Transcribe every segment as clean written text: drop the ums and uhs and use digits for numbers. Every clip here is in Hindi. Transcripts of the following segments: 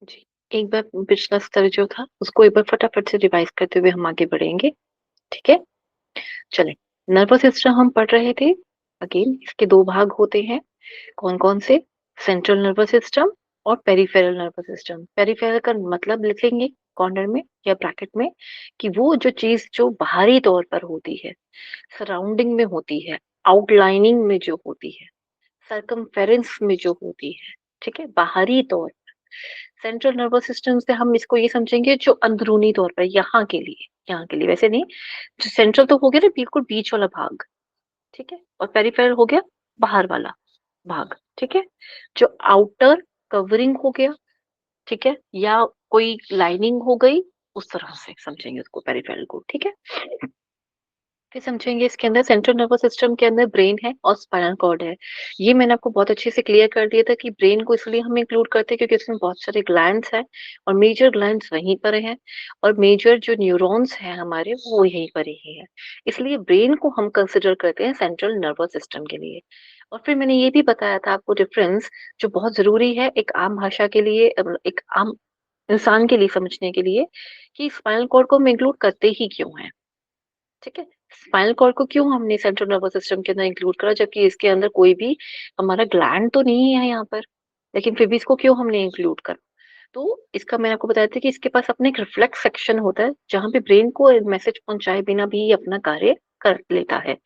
जी, एक बार पिछला स्तर जो था उसको एक बार फटाफट से रिवाइज़ करते हुए हम आगे बढ़ेंगे, ठीक है? चलें, नर्वस सिस्टम हम पढ़ रहे थे, अगेन इसके 2 भाग होते हैं, कौन-कौन से? सेंट्रल नर्वस सिस्टम और पेरिफेरल नर्वस सिस्टम। पेरिफेरल का मतलब लिखेंगे कॉर्नर में या ब्रैकेट में कि वो जो चीज़ जो बाहरी तौर पर होती है, सराउंडिंग में होती है, आउटलाइनिंग में जो होती है, सरकमफेरेंस में जो होती है, ठीक है? बाहरी तौर सेंट्रल नर्वस सिस्टम से हम इसको ये समझेंगे जो अंदरूनी तौर पर यहाँ के लिए वैसे नहीं, जो सेंट्रल तो हो गया ना बिल्कुल बीच वाला भाग, ठीक है? और पेरिफेरल हो गया बाहर वाला भाग, ठीक है? जो आउटर कवरिंग हो गया, ठीक है? या कोई लाइनिंग हो गई, उस तरह से समझेंगे उसको पेरिफेरल को, ठीक है? फिर समझेंगे इसके अंदर सेंट्रल नर्वस सिस्टम के अंदर ब्रेन है और स्पाइनल कॉर्ड है। ये मैंने आपको बहुत अच्छे से क्लियर कर दिया था कि ब्रेन को इसलिए हम इंक्लूड करते हैं क्योंकि उसमें बहुत सारे ग्लैंड्स हैं और मेजर ग्लैंड्स वहीं पर हैं और मेजर जो न्यूरॉन्स हैं हमारे वो यहीं पर ही है। इसलिए ब्रेन को हम कंसिडर करते हैं सेंट्रल नर्वस सिस्टम के लिए। और फिर मैंने ये भी बताया था आपको डिफरेंस जो बहुत ज़रूरी है एक आम भाषा के लिए एक आम इंसान के लिए समझने के लिए कि स्पाइनल कॉर्ड को हम इंक्लूड करते ही क्यों हैं। ठीक है? स्पाइनल कॉर्ड को क्यों हमने सेंट्रल नर्वस सिस्टम के अंदर इंक्लूड करा जबकि इसके अंदर कोई भी हमारा ग्लैंड तो नहीं है यहाँ पर, लेकिन फिर भी इसको क्यों हमने इंक्लूड करा? तो इसका मैंने आपको बताया था कि इसके पास अपना एक रिफ्लेक्स सेक्शन होता है, जहाँ पे ब्रेन को मैसेज पहुँचाए बिना भी ये अपना कार्य कर लेता है,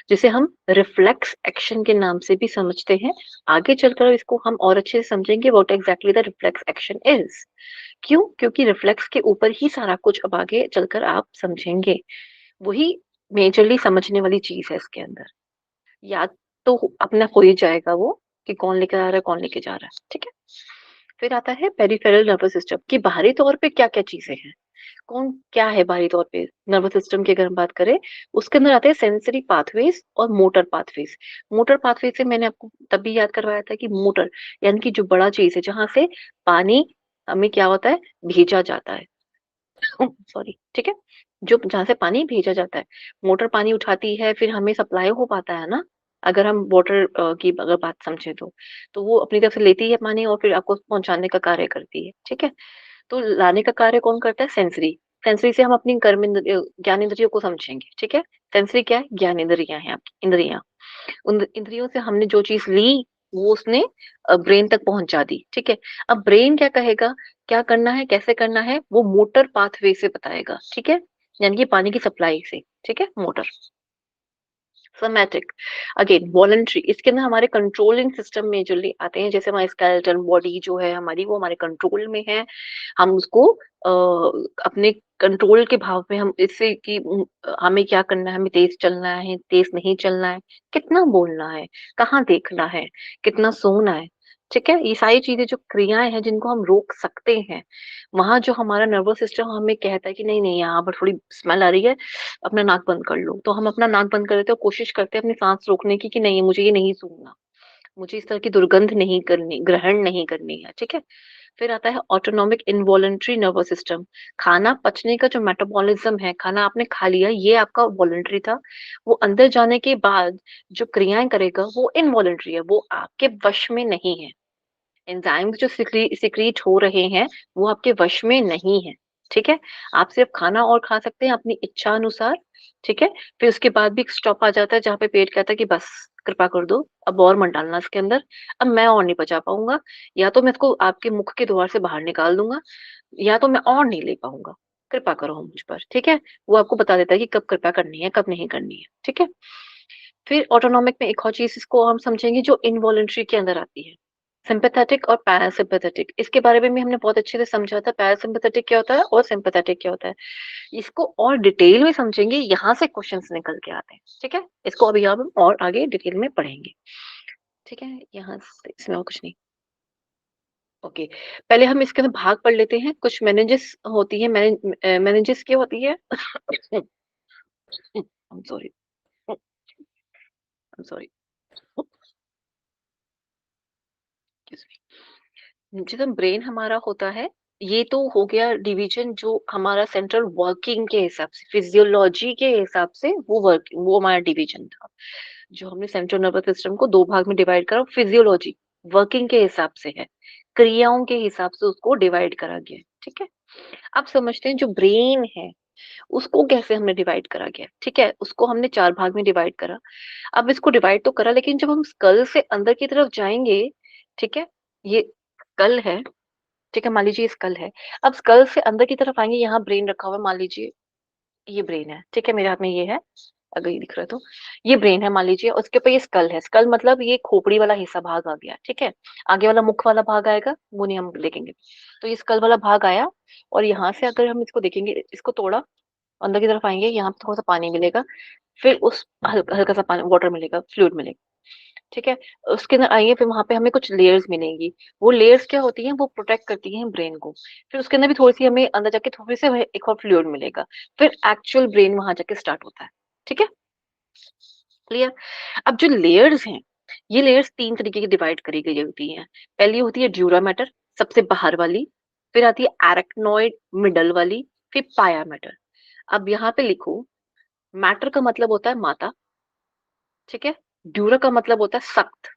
जिसे हम रिफ्लेक्स एक्शन के नाम से भी समझते हैं। आगे चलकर इसको हम और अच्छे से समझेंगे what exactly the reflex action is. क्यों? क्योंकि रिफ्लेक्स के ऊपर ही सारा कुछ अब आगे चलकर आप समझेंगे। वही मेजरली समझने वाली चीज़ है इसके अंदर। या तो अपना हो ही जाएगा वो कि कौन लेकर आ रहा है, कौन लेके जा रहा है, ठीक है? फिर आता है पेरिफेरल नर्वस सिस्टम कि बाहरी तौर पे क्या-क्या चीज़ें हैं। कौन क्या है बाहरी तौर पे नर्वस सिस्टम की अगर हम बात करें, उसके अंदर आते हैं सेंसरी पाथवेज़ और मोटर पाथवेज़। मोटर पाथवे से मैंने आपको तब भी याद करवाया था कि मोटर यानी कि जो बड़ा चीज़ है, जहाँ से पानी हमें क्या होता है, भेजा जाता है। सॉरी, ठीक है? जो जहाँ से पानी भेजा जाता है, मोटर पानी उठाती है, फिर हमें सप्लाई हो पाता है ना, अगर हम वाटर की अगर बात समझें तो। तो वो अपनी तरफ से लेती है पानी और फिर आपको पहुँचाने का कार्य करती है, ठीक है? तो लाने का कार्य कौन करता है? सेंसरी। सेंसरी से हम अपनी ज्ञानेंद्रियों को समझेंगे, ठीक है? सेंसरी क्या है? ज्ञानेंद्रियाँ हैं आपकी, इंद्रियाँ। उन इंद्रियों से हमने जो चीज़ ली, वो उसने ब्रेन तक पहुँचा दी, ठीक है? अब ब्रेन क्या कहेगा, क्या करना है, कैसे करना है, वो मोटर पाथवे से बताएगा, ठीक है? यानी कि पानी की सप्लाई से, ठीक है? मोटर। सोमैटिक अगेन वॉलंटरी इसके अंदर हमारे कंट्रोलिंग सिस्टम मेजरली आते हैं जैसे हमारी स्केलेटल बॉडी जो है हमारी वो हमारे कंट्रोल में है हम उसको अपने कंट्रोल के भाव में हम इससे कि हमें क्या करना है हमें तेज चलना है तेज नहीं चलना है कितना बोलना है कहाँ देखना है कितना सोना है ठीक है ये सारी चीजें जो क्रियाएं हैं जिनको हम रोक सकते हैं वहां जो हमारा नर्वस सिस्टम हमें कहता है कि नहीं नहीं यहाँ पर थोड़ी स्मेल आ रही है अपना नाक बंद कर लो। तो हम अपना नाक बंद कर लेते हैं और कोशिश करते हैं अपनी साँस रोकने की कि नहीं मुझे ये नहीं सूँघना। मुझे इस तरह की दुर्गंध नहीं करनी, ग्रहण नहीं करनी है, ठीक है? फिर आता है ऑटोनॉमिक इनवॉलंटरी नर्वस सिस्टम। खाना पचने का जो मेटाबॉलिज्म है, खाना आपने खा लिया ये आपका वॉलंटरी था। वो अंदर जाने के बाद जो क्रियाएँ करेगा वो इनवॉलंटरी है, वो आपके वश में नहीं है। एंजाइम्स जो सिक्रीट हो रहे हैं, वो आपके वश में नहीं है, ठीक है? आप सिर्फ़ खाना और खा सकते हैं अपनी इच्छा अनुसार, ठीक है? फिर उसके बाद भी एक स्टॉप आ जाता है जहाँ पे पेट कहता है कि बस कृपा कर दो, अब और मत डालना इसके अंदर, अब मैं और नहीं पचा पाऊँगा, या तो मैं इसको आपके मुख के द्वार से बाहर निकाल दूँगा, या तो मैं और नहीं ले पाऊँगा, कृपा करो मुझ पर, ठीक है? वो आपको बता देता है कि कब कृपा करनी है, कब नहीं करनी है, ठीक है? फिर ऑटोनॉमिक में एक और चीज़ इसको हम समझेंगे जो इनवॉलंटरी के अंदर आती है। सिम्पैथेटिक और पैरासिम्पैथेटिक इसके बारे में भी हमने बहुत अच्छे से समझा था पैरासिम्पैथेटिक क्या होता है और सिम्पैथेटिक क्या होता है। इसको और डिटेल में समझेंगे यहाँ से क्वेश्चंस निकल के आते हैं, ठीक है? इसको अभी अब हम और आगे डिटेल में पढ़ेंगे, ठीक है? यहाँ से इसमें और कुछ नहीं। ओके, पहले हम इसके अंदर भाग पढ़ लेते हैं। कुछ मेनिंजेस होती है मेनिंजेस क्या होती है? I am sorry, I am sorry, excuse me. जितना ब्रेन हमारा होता है, ये तो हो गया डिवीज़न जो हमारा सेंट्रल वर्किंग के हिसाब से, फिज़ियोलॉजी के हिसाब से वो हमारा डिवीज़न था। जो हमने सेंट्रल नर्वस सिस्टम को 2 भाग में डिवाइड करा फिज़ियोलॉजी, वर्किंग के हिसाब से है। क्रियाओं के हिसाब से उसको डिवाइड करा गया है, ठीक है। अब समझते हैं जो ब्रेन है उसको कैसे हमने डिवाइड करा गया, ठीक है। उसको हमने 4 भाग में डिवाइड करा। अब इसको डिवाइड तो करा, लेकिन जब हम स्कल से अंदर की तरफ जाएंगे, ठीक है, ये स्कल है, ठीक है, मान लीजिए स्कल है। अब स्कल से अंदर की तरफ आएंगे, यहाँ ब्रेन रखा हुआ है, मान लीजिए ये ब्रेन है, ठीक है, मेरे हाथ में ये है, अगर ये दिख रहा है तो ये ब्रेन है मान लीजिए, उसके ऊपर ये स्कल है। स्कल मतलब ये खोपड़ी वाला हिस्सा भाग आ गया, ठीक है। आगे वाला मुख वाला भाग आएगा, वो नहीं हम देखेंगे। तो ये स्कल वाला भाग आया, और यहाँ से अगर हम इसको देखेंगे, इसको तोड़ा, अंदर की तरफ आएंगे, यहाँ पे थोड़ा सा पानी मिलेगा, फिर उस हल्का हल्का सा पानी, वाटर मिलेगा, फ्लूइड मिलेगा, ठीक है। उसके अंदर आएंगे, फिर वहां पे हमें कुछ लेयर्स मिलेंगी। वो लेयर्स क्या होती हैं, वो प्रोटेक्ट करती हैं ब्रेन को। फिर उसके अंदर भी थोड़ी सी हमें अंदर जाके थोड़ी से एक और फ्लूइड मिलेगा, फिर एक्चुअल ब्रेन वहां जाके स्टार्ट होता है, ठीक है, क्लियर। अब जो लेयर्स हैं, ये लेयर्स 3 तरीके की डिवाइड करी गई होती हैं। पहली होती है ड्यूरा मैटर, सबसे बाहर वाली, फिर आती है एरेक्नोइड, मिडल वाली, फिर पाया मैटर। अब यहाँ पे लिखो, मैटर का मतलब होता है माता, ठीक है। ड्यूरा का मतलब होता है सख्त,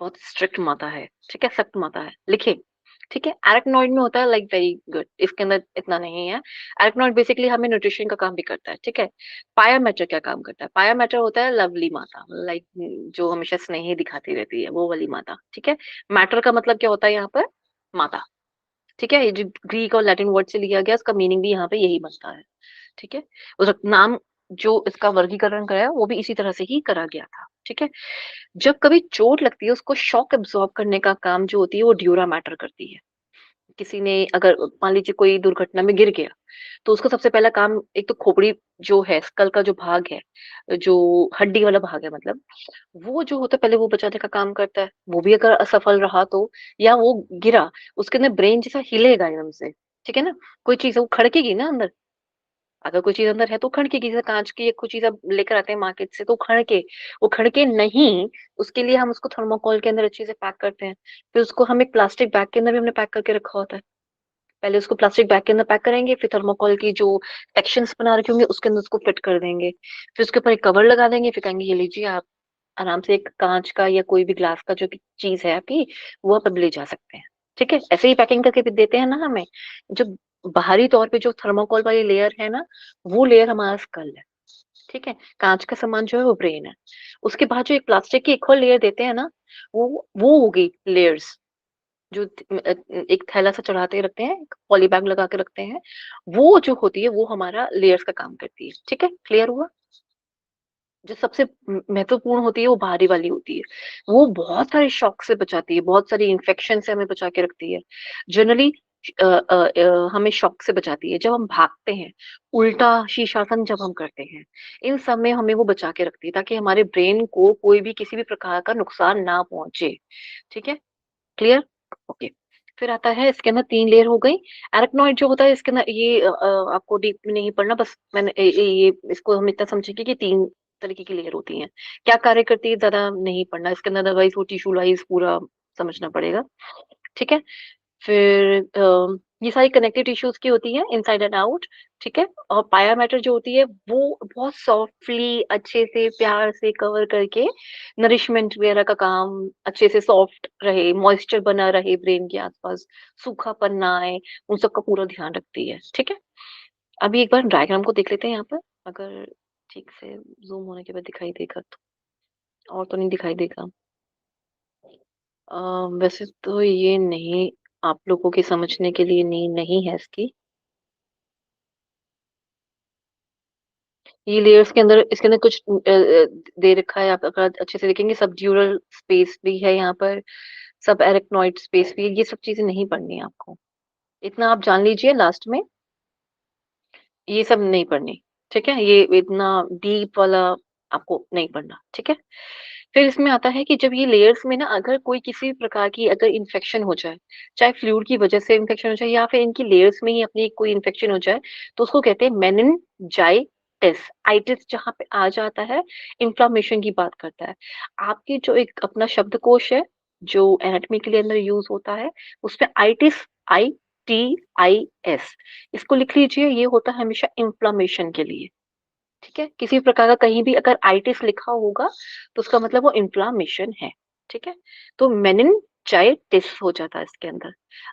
बहुत स्ट्रिक्ट माता है, ठीक है, सख्त माता है, लिखे, ठीक है। एरेक्नोइड में होता है लाइक वेरी गुड, इसके अंदर इतना नहीं है। एरेक्नोइड बेसिकली हमें न्यूट्रिशन का काम भी करता है, ठीक है। पाया मैटर क्या काम करता है, पाया मैटर होता है लवली माता, लाइक जो हमेशा स्नेह दिखाती रहती है, वो वाली माता, ठीक है। मैटर का मतलब क्या होता है यहाँ पर, माता, ठीक है। ये जो ग्रीक और लैटिन वर्ड से लिया गया, उसका मीनिंग भी यहाँ पे यही बनता है, ठीक है। उस नाम जो इसका वर्गीकरण कराया वो भी इसी तरह से ही करा गया था, ठीक है। जब कभी चोट लगती है, उसको शॉक एब्जॉर्ब करने का काम जो होती है वो ड्यूरा मैटर करती है। किसी ने अगर मान लीजिए कोई दुर्घटना में गिर गया, तो उसका सबसे पहला काम, एक तो खोपड़ी जो है, स्कल का जो भाग है, जो हड्डी वाला भाग है मतलब, वो जो होता है पहले वो बचाने का काम करता है। वो भी अगर असफल रहा तो, या वो गिरा, उसके अंदर ब्रेन जैसा हिलेगा एकदम से, ठीक है ना। कोई चीज है वो खड़केगी ना अंदर, अगर कोई चीज अंदर है तो खड़केगी, जैसे कांच की एक कुछ चीज आप लेकर आते हैं मार्केट से, तो खड़के, वो खड़के नहीं, उसके लिए हम उसको थर्मोकोल के अंदर अच्छे से पैक करते हैं। फिर उसको हम एक प्लास्टिक बैग के अंदर भी हमने पैक करके रखा होता है। पहले उसको प्लास्टिक बैग के अंदर पैक करेंगे, फिर थर्मोकोल की जो सेक्शंस बना रखे होंगे उसके अंदर उसको फिट कर देंगे, फिर उसके ऊपर एक कवर लगा देंगे, फिर कहेंगे ये लीजिए आप आराम से एक कांच का या कोई भी ग्लास का जो चीज है आपकी, वो आप अब ले जा सकते हैं, ठीक है। ऐसे ही पैकिंग करके भी देते हैं ना हमें। जो बाहरी तौर पे जो थर्मोकोल वाली लेयर है ना, वो लेयर हमारा स्कल है, ठीक है। कांच का सामान जो है वो ब्रेन है। उसके बाद जो एक प्लास्टिक की एक और लेयर देते हैं ना, वो होगी लेयर्स, जो एक थैला सा चढ़ाते रखते हैं, पॉली बैग लगा के रखते हैं, वो जो होती है वो हमारा लेयर्स का काम करती है, ठीक है, क्लियर हुआ। जो सबसे महत्वपूर्ण होती है वो बाहरी वाली होती है, वो बहुत सारे शॉक से बचाती है, बहुत सारी इन्फेक्शन से हमें बचा के रखती है। जनरली हमें शॉक से बचाती है जब हम भागते हैं, उल्टा शीर्षासन जब हम करते हैं, इन सब में हमें वो बचा के रखती है, ताकि हमारे ब्रेन को कोई भी किसी भी प्रकार का नुकसान ना पहुंचे, ठीक है, क्लियर, ओके। फिर आता है, इसके अंदर 3 लेयर हो गई। एरेक्नोइड जो होता है इसके अंदर ये आपको डीप में नहीं पढ़ना, बस मैंने ये इसको हम इतना समझेंगे कि 3 तरीके की लेयर होती हैं। क्या कार्य करती है ज्यादा नहीं पढ़ना इसके अंदर, अदरवाइज वो टिश्यू वाइज पूरा समझना पड़ेगा, ठीक है। फिर ये सारी कनेक्टिव टिश्यूज की होती है, इनसाइड एंड आउट, ठीक है। और पाया मैटर जो होती है वो बहुत सॉफ्टली अच्छे से प्यार से कवर करके नरिशमेंट वगैरह का काम, अच्छे से सॉफ्ट रहे, मॉइस्चर बना रहे ब्रेन के आसपास, सूखापन ना आए, उन सब का पूरा ध्यान रखती है, ठीक है। अभी एक बार डायग्राम को देख लेते हैं यहाँ पर, अगर ठीक से जूम होने के बाद दिखाई देगा तो, और तो नहीं दिखाई देगा। वैसे तो ये नहीं, आप लोगों के समझने के लिए नहीं नहीं है इसकी, ये लेयर्स के अंदर, इसके अंदर कुछ दे रखा है, आप अगर अच्छे से देखेंगे सब ड्यूरल स्पेस भी है यहाँ पर, सब एरेक्नोइड स्पेस भी है, ये सब चीजें नहीं पढ़नी है आपको, इतना आप जान लीजिए लास्ट में, ये सब नहीं पढ़नी, ठीक है। ये इतना डीप वाला आपको नहीं पढ़ना, ठीक है। फिर इसमें आता है कि जब ये लेयर्स में ना अगर कोई किसी भी प्रकार की अगर इन्फेक्शन हो जाए, चाहे फ्लूइड की वजह से इन्फेक्शन हो जाए या फिर इनकी लेयर्स में ही अपनी कोई इन्फेक्शन हो जाए, तो उसको कहते हैं मेनिनजाइटिस। आइटिस जहाँ पे आ जाता है, इन्फ्लामेशन की बात करता है। आपकी जो एक अपना शब्दकोश है, जो एनाटॉमी के लिए अंदर यूज होता है, उसमें आइटिस, ITIS, इसको लिख लीजिए, ये होता है हमेशा इन्फ्लामेशन के लिए, ठीक है। किसी प्रकार का कहीं भी अगर आइटिस लिखा होगा तो उसका मतलब वो इन्फ्लामेशन है, ठीक है। तो मेनिन मेनिंजाइटिस हो जाता है इसके अंदर।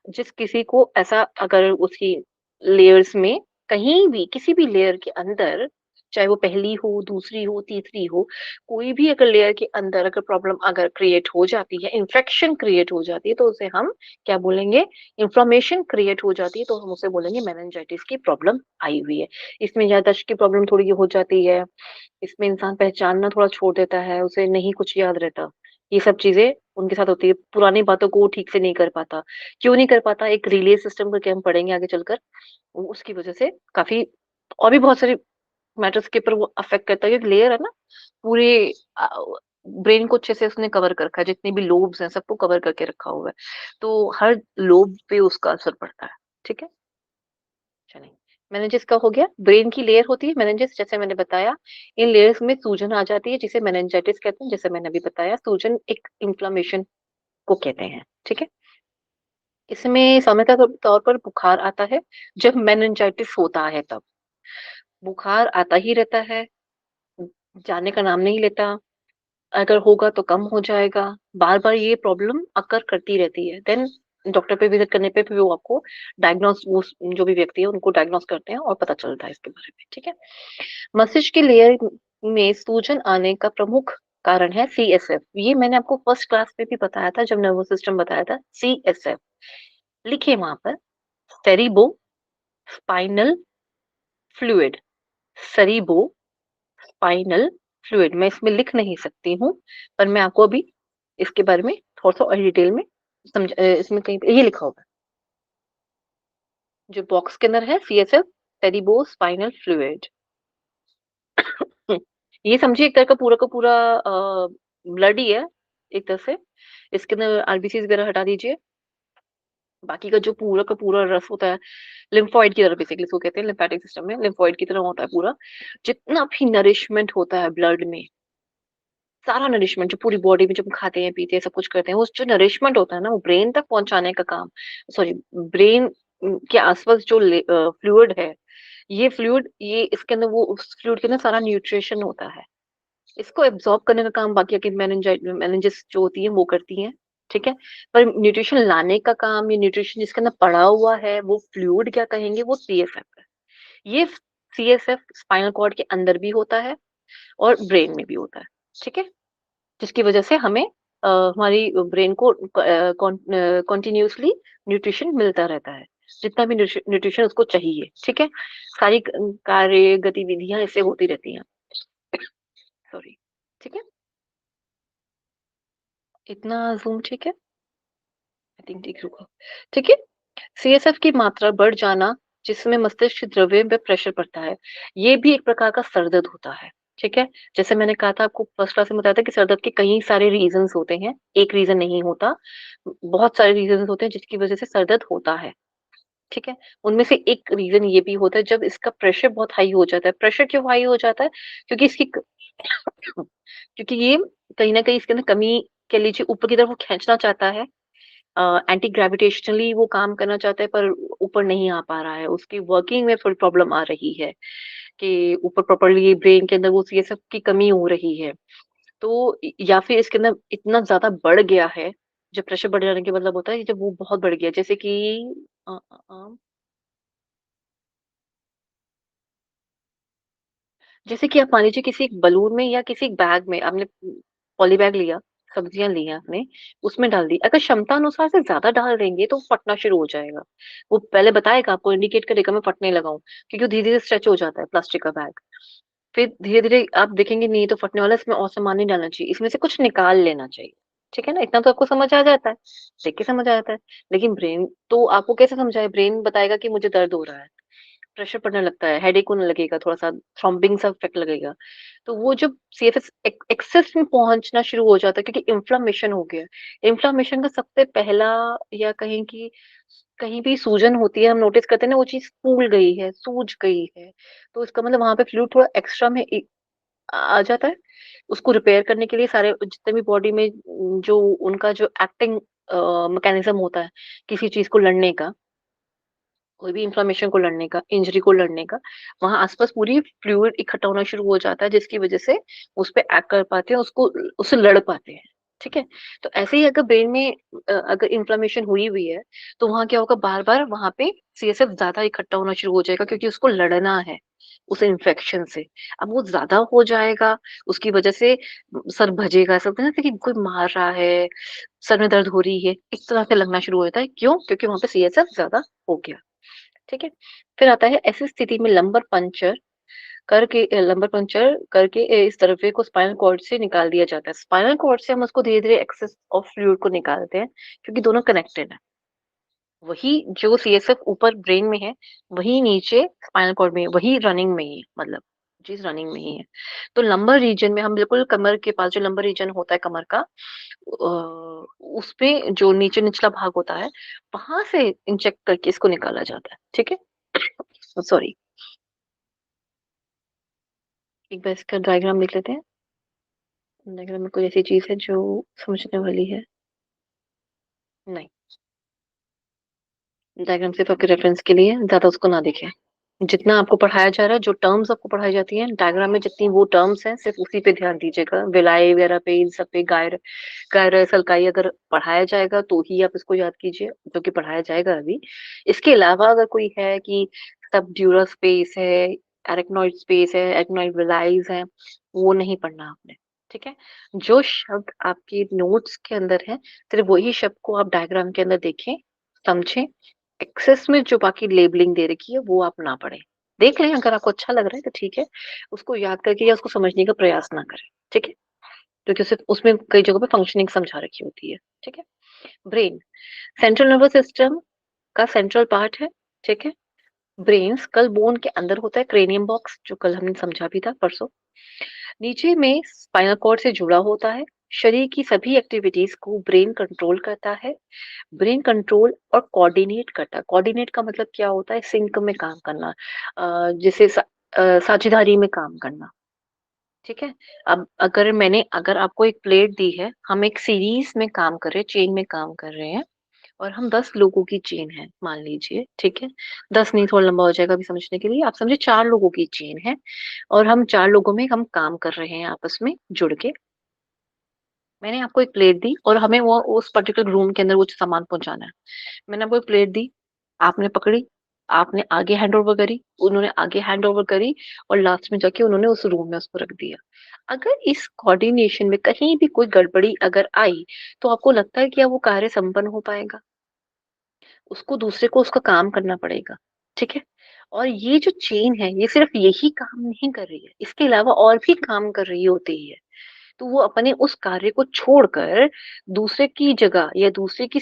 जिस किसी को ऐसा अगर उसकी लेयर्स में कहीं भी किसी भी लेयर के अंदर, चाहे वो पहली हो, दूसरी हो, तीसरी हो, कोई भी अगर लेयर के अंदर अगर प्रॉब्लम अगर क्रिएट हो जाती है, इन्फेक्शन क्रिएट हो जाती है, तो उसे हम क्या बोलेंगे? इन्फ्लेमेशन क्रिएट हो जाती है तो हम उसे बोलेंगे मेनिंजाइटिस की प्रॉब्लम आई हुई है। इसमें याददाश्त की प्रॉब्लम थोड़ी हो जाती है, इसमें इंसान पहचानना थोड़ा छोड़ देता है, उसे नहीं कुछ याद रहता। ये सब चीज़ें उनके साथ होती है, पुरानी बातों को वो ठीक से नहीं कर पाता। क्यों नहीं कर पाता? एक रिले सिस्टम करके हम पढ़ेंगे आगे चलकर, उसकी वजह से काफ़ी और भी बहुत सारे मैटर्स के ऊपर वो अफेक्ट करता है, क्योंकि लेयर है ना, पूरे ब्रेन को अच्छे से उसने कवर कर रखा है, जितने भी लोब्स हैं सबको कवर करके रखा हुआ है। तो हर लोब पे उसका असर पड़ता है, ठीक है? चलिए, मेनिंजेस का हो गया। ब्रेन की लेयर होती है मेनिंजेस, जैसे मैंने बताया। इन लेयर्स में सूजन आ जाती है जिसे मेनिंजाइटिस कहते हैं, जैसे मैंने अभी बताया। सूजन एक इन्फ्लेमेशन को कहते हैं, ठीक है? इसमें समय का तौर पर बुखार आता है, जब मेनिंजाइटिस होता है तब। बुखार आता ही रहता है, जाने का नाम नहीं लेता। अगर होगा तो कम हो जाएगा। बार-बार ये प्रॉब्लम अकर करती रहती है। देन डॉक्टर पे विज़िट करने पे फिर वो आपको डायग्नोस वो जो भी व्यक्ति है उनको डायग्नोस करते हैं और पता चलता है इसके बारे में, ठीक है? मस्तिष्क की लेयर में सूजन आने का प्रमुख कारण है सीएसएफ। ये मैंने आपको फर्स्ट क्लास में भी बताया था जब नर्वस सिस्टम बताया था, सीएसएफ। लिखिए वहाँ पर cerebro spinal fluid, cerebro spinal fluid. मैं इसमें लिख नहीं सकती हूँ, पर मैं आपको अभी इसके बारे में थोड़ा-सा और डिटेल में इसमें कहीं पे ये लिखा होगा, जो बॉक्स के अंदर है सीएसएफ सेरिब्रो स्पाइनल फ्लूइड। ये समझिए एक तरह का पूरा ब्लड ही है, एक तरह से। इसके अंदर आरबीसीज़ वगैरह हटा दीजिए। बाकी का जो पूरा का पूरा रस होता है, लिम्फोइड की तरह बेसिकली इसको कहते हैं, लिम्फेटिक सिस्टम में लिम्फोइड की तरह होता है पूरा। जितना भी नरिशमेंट होता है ब्लड में, सारा नरिशमेंट जो पूरी बॉडी में जब हम खाते हैं, पीते हैं, सब कुछ करते हैं, वो जो नरिशमेंट होता है ना, वो ब्रेन तक पहुँचाने का काम, सॉरी, ब्रेन के आस-पास जो फ्लूइड है, ये फ्लूइड ये इसके अंदर वो उस फ्लूइड के अंदर सारा न्यूट्रिशन होता है। इसको एब्ज़ॉर्ब करने का काम बाकी की मेनिंजेस जो होती हैं वो करती हैं, ठीक है? पर न्यूट्रिशन लाने का काम, ये न्यूट्रिशन जिसके अंदर पड़ा हुआ है, वो फ्लूइड क्या कहेंगे, वो सीएसएफ है। ये सीएसएफ स्पाइनल कॉर्ड के अंदर भी होता है और ब्रेन में भी होता है, ठीक है? जिसकी वजह से हमें हमारी ब्रेन को कंटीन्यूअसली न्यूट्रिशन मिलता रहता है, जितना भी न्यूट्रिशन उसको चाहिए, ठीक है? सारी कार्य गतिविधियाँ इससे होती रहती हैं। सॉरी, ठीक है? इतना ज़ूम ठीक है? आई थिंक ठीक होगा, ठीक है? सीएसएफ की मात्रा बढ़ जाना, जिसमें मस्तिष्क द्रव्य में प्रेशर पड़ता है, ये भी एक प्रकार का सर दर्द होता है, ठीक है? जैसे मैंने कहा था आपको फर्स्ट क्लास में बताया था कि सर दर्द के कई सारे रीज़न्स होते हैं, एक रीज़न नहीं होता, बहुत सारे रीज़न्स होते हैं जिसकी वज़ह से सर दर्द होता है, ठीक है? उनमें से एक रीज़न ये भी होता है जब इसका प्रेशर बहुत हाई हो जाता है। प्रेशर क्यों हाई हो जाता है? क्योंकि इसकी क्योंकि ये कहीं न कहीं इसके अंदर कमी कह लीजिए ऊपर की तरफ वो खींचना चाहता है, एंटी ग्रेविटेशनली वो काम करना चाहता है पर ऊपर नहीं आ पा रहा है। उसकी वर्किंग में थोड़ी प्रॉब्लम आ रही है कि ऊपर प्रॉपर्ली ब्रेन के अंदर वो सीएसएफ की कमी हो रही है। तो या फिर इसके अंदर इतना ज़्यादा बढ़ गया है, जब प्रेशर बढ़ जाने का मतलब होता है कि जब वो बहुत बढ़ गया जैसे कि अ अ अ, जैसे कि आप मान लीजिए किसी एक बलून में या किसी एक बैग में आपने पॉली बैग लिया, सब्जियाँ ली आपने, उसमें डाल दी। अगर क्षमता अनुसार से ज़्यादा डाल देंगे तो फटना शुरू हो जाएगा। वो पहले बताएगा आपको इंडिकेट करेगा मैं फटने लगा हूँ, क्योंकि वो धीरे-धीरे स्ट्रेच हो जाता है प्लास्टिक का बैग। फिर धीरे-धीरे आप देखेंगे नहीं ये तो फटने वाला है, इसमें और सामान नहीं डालना चाहिए, इसमें से कुछ निकाल लेना चाहिए। ठीक है ना? इतना तो आपको समझ आ जाता है, देख के समझ आ जाता है। लेकिन ब्रेन तो आपको कैसे समझाए? ब्रेन बताएगा कि मुझे दर्द हो रहा है। प्रेशर पड़ने लगता है, हेडेक होने लगेगा, थोड़ा-सा थ्रॉम्बिंग सा इफेक्ट लगेगा। तो वो जब सीएफएस एक्सेस में पहुँचना शुरू हो जाता है क्योंकि इन्फ्लेमेशन हो गया है। इन्फ्लेमेशन का सबसे पहला या कहें कि कहीं भी सूजन होती है, हम नोटिस करते हैं ना वो चीज़ फूल गई है, सूज गई है, तो इसका मतलब वहाँ पे फ्लूइड थोड़ा एक्स्ट्रा में आ जाता है। उसको रिपेयर करने के लिए सारे जितने भी बॉडी में जो उनका जो एक्टिंग मैकेनिज़्म होता है, किसी चीज़ को लड़ने का, कोई भी इन्फ्लेमेशन को लड़ने का, इंजरी को लड़ने का, वहाँ आस-पास पूरी फ्लूइड इकट्ठा होना शुरू हो जाता है जिसकी वज़ह से उस पे एक्ट कर पाते हैं, उसको उससे लड़ पाते हैं। ठीक है? तो ऐसे ही अगर ब्रेन में अगर इन्फ्लेमेशन हुई हुई है, तो वहाँ क्या होगा, बार-बार वहाँ पे सीएसएफ ज़्यादा इकट्ठा होना शुरू हो जाएगा, क्योंकि उसको लड़ना है उस इन्फेक्शन से। अब वो ज़्यादा हो जाएगा, उसकी वजह से सर भजेगा, ऐसा होता है ना कि कोई मार रहा है, सर में दर्द हो रही है, इस तरह से लगना शुरू हो जाता है। क्यों? क्योंकि वहाँ पे सीएसएफ ज़्यादा हो गया, ठीक है? फिर आता है ऐसी स्थिति में लंबर पंक्चर करके इस तरफ़े को स्पाइनल कॉर्ड से निकाल दिया जाता है। स्पाइनल कॉर्ड से हम उसको धीरे-धीरे एक्सेस ऑफ फ्लूइड को निकालते हैं, क्योंकि दोनों कनेक्टेड हैं। वही जो सीएसएफ ऊपर ब्रेन में है, वही नीचे स्पाइनल कॉर्ड में है, वही रनिंग में ही है, मतलब चीज़ रनिंग में ही है। तो लंबर रीजन में हम बिल्कुल कमर के पास जो लंबर रीजन होता है कमर का, उसपे जो नीचे निचला भाग होता है, वहाँ से इंजेक्ट करके इसको निकाला जाता है, ठीक है? सॉरी, एक बार इसका डायग्राम देख लेते हैं। डायग्राम में कोई ऐसी चीज़ है जो समझने वाली है? नहीं, डायग्राम सिर्फ़ आपके रेफ़रेंस के लिए है, ज़्यादा उसको ना देखें। जितना आपको पढ़ाया जा रहा है, जो टर्म्स आपको पढ़ाई जाती हैं, डायग्राम में जितनी वो टर्म्स हैं, सिर्फ़ उसी पे ध्यान दीजिएगा। विलायी वगैरह पे, इन सब पे, गायरस, हल्काई अगर पढ़ाया जाएगा तो ही आप इसको याद कीजिए, जो कि पढ़ाया जाएगा अभी। इसके अलावा अगर कोई है कि सबड्यूरल स्पेस है, एराक्नॉइड स्पेस है, एराक्नॉइड विलाईज़ हैं, वो नहीं पढ़ना आपने, ठीक है? जो शब्द आपके नोट्स के अंदर हैं, सिर्फ़ वही शब्द को आप डायग्राम के अंदर देखें, समझें। एक्सेस में जो बाकी लेबलिंग दे रखी है, वो आप ना पढ़ें। देख लें, अगर आपको अच्छा लग रहा है तो ठीक है, उसको याद करके या उसको समझने का प्रयास ना करें, ठीक है? क्योंकि उसे उसमें कई जगहों पे फंक्शनिंग समझा रखी होती है, ठीक है? ब्रेन, सेंट्रल नर्वस सिस्टम का सेंट्रल पार्ट है, ठीक है? ब्रेन स्कल बोन के अंदर होता है, क्रेनियम बॉक्स जो कल हमने समझा भी था परसों। नीचे में स्पाइनल कॉर्ड से जुड़ा होता है। शरीर की सभी एक्टिविटीज को ब्रेन कंट्रोल करता है। ब्रेन कंट्रोल और कोऑर्डिनेट करता है। कोऑर्डिनेट का मतलब क्या होता है? सिंक में काम करना, जैसे साझेदारी में काम करना, ठीक है? अब अगर आपको एक प्लेट दी है, हम एक सीरीज में काम कर रहे हैं, चेन में काम कर रहे हैं, और हम 10 लोगों की चेन है, मान लीजिए, ठीक है? 10 नहीं, थोड़ा लंबा हो जाएगा अभी समझने के लिए। आप समझिए 4 लोगों की चेन है, और हम 4 लोगों में हम काम कर रहे हैं आपस में जुड़ के। मैंने आपको एक प्लेट दी और हमें वो उस पर्टिकुलर रूम के अंदर वो सामान पहुँचाना है। मैंने आपको एक प्लेट दी, आपने पकड़ी, आपने आगे हैंड ओवर करी, उन्होंने आगे हैंड ओवर करी, और लास्ट में जाके उन्होंने उस रूम में उसको रख दिया। अगर इस कोऑर्डिनेशन में कहीं भी कोई गड़बड़ी अगर आई, तो आपको लगता है कि क्या वो कार्य संपन्न हो पाएगा? उसको दूसरे को उसका काम करना पड़ेगा, ठीक है? और ये जो चेन है, ये सिर्फ़ यही काम नहीं कर रही है, इसके अलावा और भी काम कर रही होती है। तो वो अपने उस कार्य को छोड़कर दूसरे की जगह या दूसरे की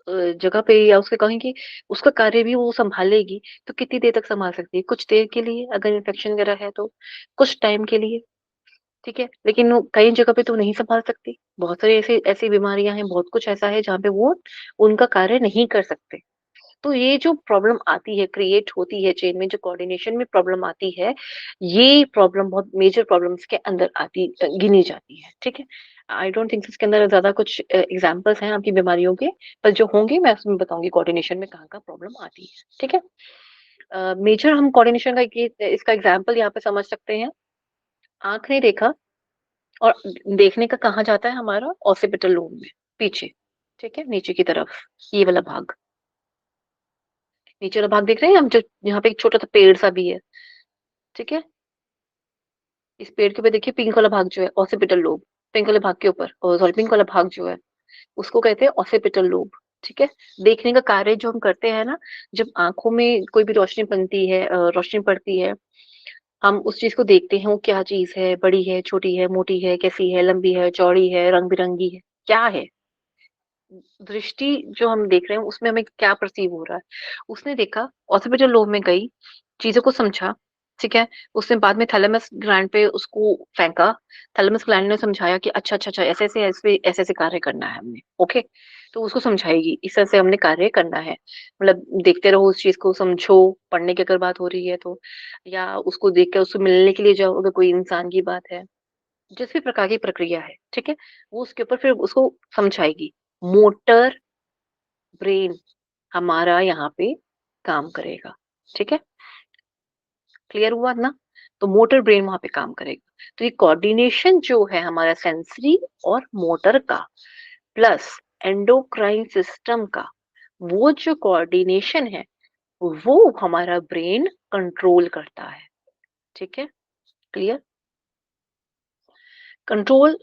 जगह पे, या उसके कहें कि उसका कार्य भी वो सँभालेगी, तो कितनी देर तक सँभाल सकती है? कुछ देर के लिए, अगर इन्फेक्शन वगैरह है तो, कुछ टाइम के लिए, ठीक है? लेकिन वो कई जगह पे तो नहीं सँभाल सकती। बहुत सारी ऐसी ऐसी बीमारियाँ हैं, बहुत कुछ ऐसा है जहाँ पे वो उनका कार्य नहीं कर सकते। तो ये जो प्रॉब्लम आती है, क्रिएट होती है चेन में, जो कोऑर्डिनेशन में प्रॉब्लम आती है, ये प्रॉब्लम बहुत मेजर प्रॉब्लम्स के अंदर गिनी जाती है, ठीक है? आई डोंट थिंक इसके अंदर ज़्यादा कुछ एग्ज़ाम्पल्स हैं आपकी बीमारियों के, पर जो होंगे मैं उसमें बताऊँगी कोऑर्डिनेशन में कहाँ-कहाँ प्रॉब्लम आती है, ठीक है? मेजर हम कोऑर्डिनेशन का इसका एग्ज़ाम्पल यहाँ पे समझ सकते हैं। आँख ने देखा, और देखने का कहाँ जाता है हमारा? ऑसिपिटल लोब में, पीछे, ठीक है? नीचे की तरफ, ये वाला भाग। नीचे वाला भाग देख रहे हैं हम, जो यहाँ पे एक छोटा-सा पेड़-सा भी है, ठीक है? इस पेड़ के ऊपर देखिए पिंक वाला भाग जो है, ऑसिपिटल लोब, पिंक वाले भाग के ऊपर, सॉरी, पिंक वाला भाग जो है, उसको कहते हैं ऑसिपिटल लोब, ठीक है? देखने का कार्य जो हम करते हैं ना, जब आँखों में कोई भी रोशनी बनती है, रोशनी पड़ती है, हम उस चीज़ को देखते हैं, वो क्या चीज़ है, बड़ी है, छोटी है, मोटी है, कैसी है, लंबी है, चौड़ी है, रंग-बिरंगी है, क्या है? दृष्टि जो हम देख रहे हैं, उसमें हमें क्या पर्सीव हो रहा है? उसने देखा, ऑसिपिटल लोब में गई, चीज़ों को समझा, ठीक है? उसने बाद में थैलेमस ग्लैंड पे उसको फेंका, थैलेमस ग्लैंड ने समझाया कि अच्छा, अच्छा, अच्छा, ऐसे-ऐसे कार्य करना है हमने, ओके? तो उसको समझाएगी, इस तरह से हमने कार्य करना है। मतलब देखते रहो उस चीज़ को, समझो, पढ़ने की अगर बात हो रही है तो, या उसको देख कर उससे मिलने के लिए जाओ अगर कोई इंसान की बात है। जिस भी प्रकार की प्रक्रिया है, ठीक है? वो उसके ऊपर फिर उसको समझाएगी। मोटर ब्रेन हमारा यहाँ पे काम करेगा, ठीक है? क्लियर हुआ ना? तो मोटर ब्रेन वहां पे काम करेगा। तो ये कोऑर्डिनेशन जो है हमारा सेंसरी और मोटर का प्लस एंडोक्राइन सिस्टम का, वो जो कोऑर्डिनेशन है वो हमारा ब्रेन कंट्रोल करता है। ठीक है, क्लियर? कंट्रोल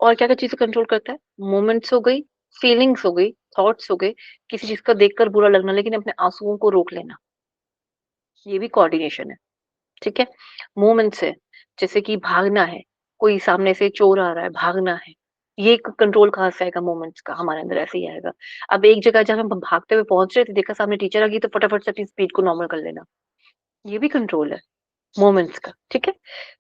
और क्या क्या चीजें कंट्रोल करता है? मोमेंट्स हो गई, फीलिंग्स हो गई, थॉट्स हो गए, किसी चीज का देखकर बुरा लगना लेकिन अपने आंसुओं को रोक लेना, ये भी कोऑर्डिनेशन है। ठीक है, मोमेंट्स है, जैसे कि भागना है, कोई सामने से चोर आ रहा है, भागना है, ये कंट्रोल कहाँ से आएगा? मोमेंट्स का, हमारे अंदर ऐसे ही आएगा। अब एक जगह जब हम भागते हुए पहुंच रहे थे, देखा सामने टीचर आ गई, तो फटाफट से अपनी स्पीड को नॉर्मल कर लेना, ये भी कंट्रोल है मोमेंट्स का। ठीक है,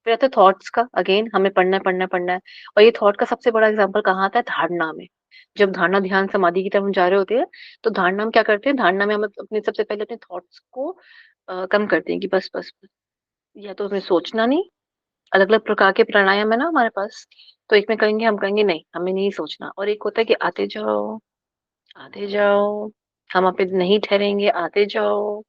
फिर आता है थॉट्स का। अगेन हमें पढ़ना है पढ़ना है पढ़ना है, और ये थॉट का सबसे बड़ा एग्जांपल कहाँ आता है? धारणा में। जब धारणा ध्यान समाधि की तरफ हम जा रहे होते हैं, तो धारणा में क्या करते हैं? धारणा में हम अपने सबसे पहले अपने थॉट्स को कम करते हैं कि बस बस बस, या तो हमें सोचना नहीं। अलग अलग प्रकार के प्राणायाम है ना हमारे पास, तो एक में कहेंगे, हम कहेंगे नहीं हमें नहीं सोचना, और एक होता है कि आते जाओ, हम वहाँ पे नहीं ठहरेंगे, आते जाओ।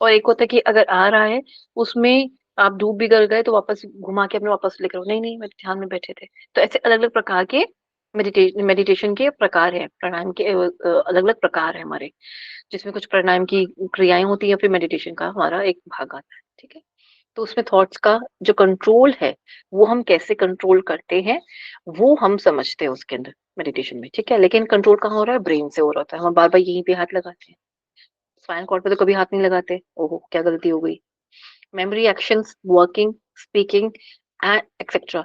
और एक होता है कि अगर आ रहा है, उसमें आप डूब भी गए तो वापस घुमा के अपने वापस लेकर आओ, नहीं नहीं मैं ध्यान में बैठे थे। तो ऐसे अलग अलग प्रकार के मेडिटेशन के प्रकार है, प्राणायाम के अलग अलग प्रकार है हमारे, जिसमें कुछ प्राणायाम की क्रियाएं होती है, फिर मेडिटेशन का हमारा एक भाग आता है। ठीक है, तो उसमें थॉट्स का जो कंट्रोल है, वो हम कैसे कंट्रोल करते हैं, वो हम समझते हैं उसके अंदर मेडिटेशन में। ठीक है, लेकिन कंट्रोल कहाँ हो रहा है? ब्रेन से हो रहा होता है। हम बार बार यहीं पे हाथ लगाते हैं, स्पाइनल कॉर्ड पे तो कभी हाथ नहीं लगाते, ओहो क्या गलती हो गई। Memory, actions, working, speaking and etcetera.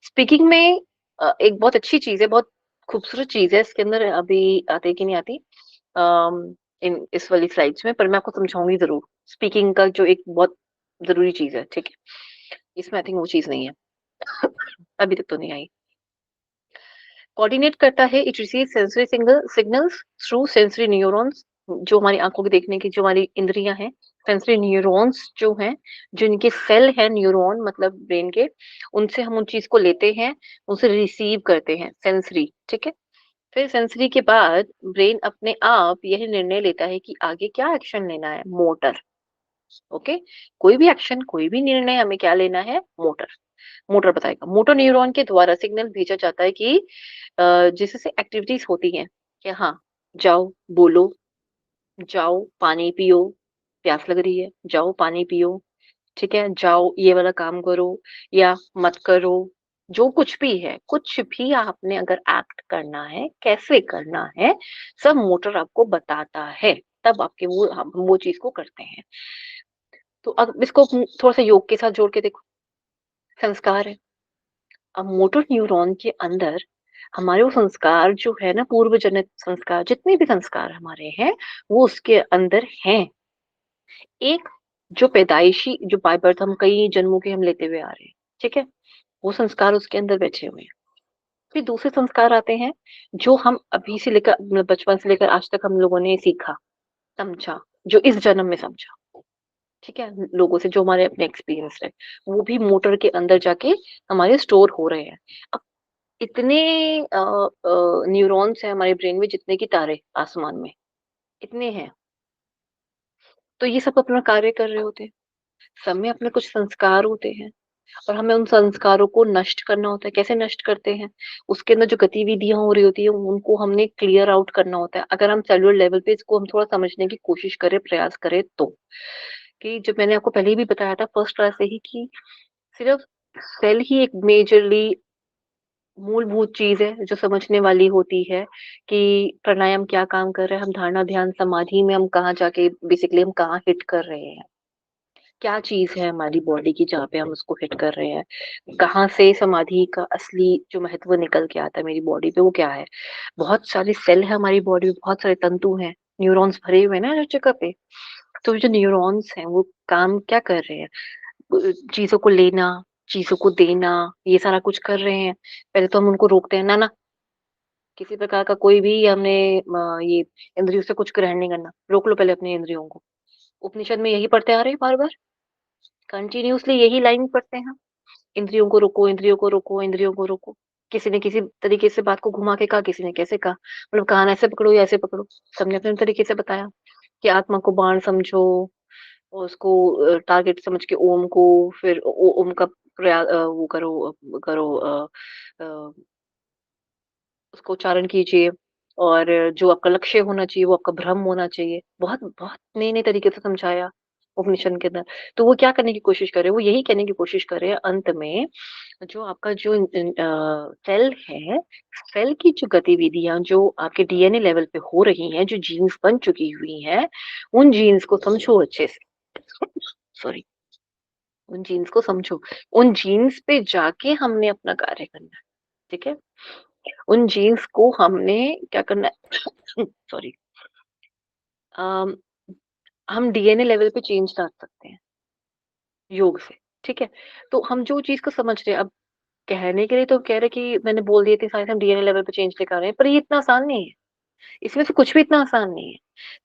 Speaking में एक बहुत अच्छी चीज है, बहुत खूबसूरत चीज है इसके अंदर, अभी आती है कि नहीं आती इन इस वाली स्लाइड्स में, पर मैं आपको समझाऊंगी जरूर। स्पीकिंग का जो एक बहुत जरूरी चीज है, ठीक है, इसमें आई थिंक वो चीज नहीं है, अभी तक तो नहीं आई। कोऑर्डिनेट करता है, it receive sensory signals through sensory neurons. जो हमारी आंखों के देखने की जो हमारी इंद्रियां हैं, सेंसरी न्यूरॉन्स जो हैं, जो इनके सेल है न्यूरॉन मतलब ब्रेन के, उनसे हम उन चीज को लेते हैं, उनसे रिसीव करते हैं, सेंसरी। ठीक है, फिर सेंसरी के बाद ब्रेन अपने आप यह निर्णय लेता है कि आगे क्या एक्शन लेना है, मोटर। ओके, कोई भी एक्शन, कोई भी निर्णय हमें क्या लेना है? मोटर। मोटर बताएगा, मोटर न्यूरॉन के द्वारा सिग्नल भेजा जाता है कि जिससे एक्टिविटीज होती हैं कि हाँ जाओ, बोलो, जाओ पानी पियो, प्यास लग रही है, जाओ पानी पियो। ठीक है, जाओ ये वाला काम करो या मत करो, जो कुछ भी है, कुछ भी आपने अगर एक्ट करना है, कैसे करना है, सब मोटर आपको बताता है, तब आपके वो हम वो चीज को करते हैं। तो अब इसको थोड़ा सा योग के साथ जोड़ के देखो, संस्कार है। अब मोटर न्यूरॉन के अंदर हमारे वो संस्कार जो है ना, पूर्व जनित संस्कार, जितने भी संस्कार हमारे हैं, वो उसके अंदर हैं। एक जो पैदाइशी, जो बाय बर्थ हम कई जन्मों के हम लेते हुए आ रहे हैं, ठीक है, वो संस्कार उसके अंदर बैठे हुए हैं। फिर दूसरे संस्कार आते हैं, जो हम अभी से लेकर मतलब बचपन से लेकर आज तक हम लोगों ने सीखा, समझा, जो इस जन्म में समझा, ठीक है, लोगों से जो हमारे अपने एक्सपीरियंस है, वो भी मोटर के अंदर जाके हमारे स्टोर हो रहे हैं। अब इतने न्यूरॉन्स हैं हमारे ब्रेन में, जितने की तारे आसमान में, इतने हैं। तो ये सब अपना कार्य कर रहे होते हैं, सब में अपने कुछ संस्कार होते हैं, और हमें उन संस्कारों को नष्ट करना होता है। कैसे नष्ट करते हैं? उसके अंदर जो गतिविधियां हो रही होती है, उनको हमने क्लियर आउट करना होता है। अगर हम सेलुलर लेवल पे इसको हम थोड़ा समझने की कोशिश करें, प्रयास करें, तो कि जब मैंने आपको पहले भी बताया था फर्स्ट क्लास से ही, कि सिर्फ सेल ही एक मेजरली मूलभूत चीज है जो समझने वाली होती है कि प्राणायाम क्या काम कर रहा है, हम धारणा ध्यान समाधि में हम कहाँ जाके बेसिकली हम कहाँ हिट कर रहे हैं, क्या चीज है हमारी बॉडी की जहाँ पे हम उसको हिट कर रहे हैं, कहाँ से समाधि का असली जो महत्व निकल के आता है मेरी बॉडी पे, वो क्या है। बहुत सारे सेल है हमारी बॉडी में, बहुत सारे तंतु हैं, न्यूरॉन्स भरे हुए हैं ना हर जगह पे। तो जो न्यूरॉन्स हैं वो काम क्या कर रहे हैं? चीजों को लेना, चीजों को देना, ये सारा कुछ कर रहे हैं। पहले तो हम उनको रोकते हैं ना, ना किसी प्रकार का कोई भी हमने ये इंद्रियों से कुछ ग्रहण नहीं करना, रोक लो पहले अपनी इंद्रियों को। उपनिषद में यही पढ़ते आ रहे हैं बार बार, कंटिन्यूअसली यही लाइन पढ़ते हैं, इंद्रियों को रोको, इंद्रियों को रोको, इंद्रियों को रोको। किसी ने किसी तरीके से बात को घुमा के कहा, किसी ने कैसे कहा, मतलब कान ऐसे पकड़ो या ऐसे पकड़ो, सबने अपने तरीके से बताया कि आत्मा को बाण समझो, और उसको टारगेट समझ के ओम को फिर ओम का वो करो अ, उसको उच्चारण कीजिए और जो आपका लक्ष्य होना चाहिए वो आपका भ्रम होना चाहिए। बहुत बहुत नए-नए तरीके से समझाया उपनिषद के अंदर। तो वो क्या करने की कोशिश कर रहे हैं, वो यही कहने की कोशिश कर रहे हैं अंत में जो आपका जो सेल है, सेल की जो गतिविधियाँ जो आपके डीएनए लेवल पे हो रही हैं, जो जीन्स बन चुकी हुई हैं, उन जीन्स को समझो अच्छे से। सॉरी, उन जीन्स को समझो। उन जीन्स पे जाके हमने अपना कार्य करना है, ठीक है? उन जीन्स को हमने क्या करना है सॉरी अम, हम डीएनए लेवल पे चेंज ला सकते हैं योग से, ठीक है? तो हम जो चीज़ को समझ रहे हैं अब कहने के लिए तो कह रहे कि मैंने बोल दिए थे साइंस हम डीएनए लेवल पे चेंज लेकर आ रहे हैं, पर ये इतना आसान नहीं है। इसमें से कुछ भी इतना आसान नहीं है।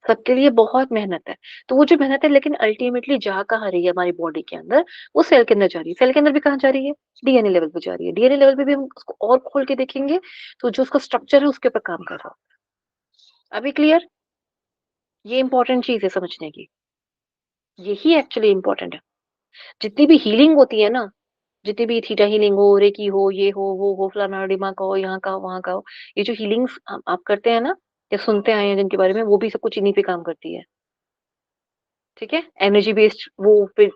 सबके लिए बहुत मेहनत है। तो वो जो मेहनत है लेकिन अल्टीमेटली जा कहाँ रही है हमारी बॉडी के अंदर, वो सेल के अंदर जा रही है। सेल के अंदर भी कहाँ जा रही है? डीएनए लेवल पे जा रही है। डीएनए लेवल पे भी हम उसको और खोल के देखेंगे, तो जो उसका स्ट्रक्चर है उसके ऊपर काम कर रहा है। अभी क्लियर? ये इम्पोर्टेंट चीज़ है समझने की। यही एक्चुअली इम्पोर्टेंट है। जितनी भी हीलिंग होती है ना, जितनी भी थीटा हीलिंग हो, रेकी हो, ये हो, वो हो, फलाना-डिमा का हो, यहाँ का हो, वहाँ का हो, ये जो हीलिंग्स आप करते हैं ना या सुनते आए हैं जिनके बारे में, वो भी सब कुछ इन्हीं पे काम करती है। ठीक है? एनर्जी बेस्ड वो फिर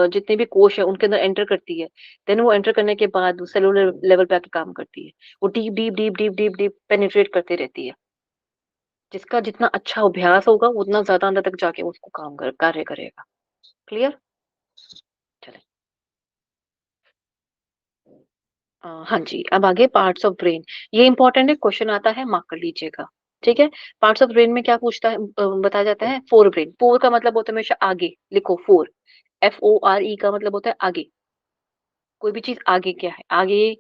जितने भी कोश है उनके अंदर एंटर करती है। देन वो एंटर करने के बाद वो सेलुलर लेवल पे आके काम करती है। वो deep, deep, deep, deep, deep, deep penetrate करती रहती है। जिसका जितना अच्छा अभ्यास होगा, उतना ज़्यादा अंदर तक जाके उसको कार्य करेगा। क्लियर? चलें। हाँ जी, अब आगे पार्ट्स ऑफ ब्रेन। ये इम्पोर्टेंट है, क्वेश्चन आता है, मार्क कर लीजिएगा। ठीक है? पार्ट्स ऑफ ब्रेन में क्या पूछता है बताया जाता है? Fore brain. फोर का मतलब होता है हमेशा आगे, लिखो फोर। FORE का मतलब होता है आगे। कोई भी चीज़ आगे क्या है? आगे,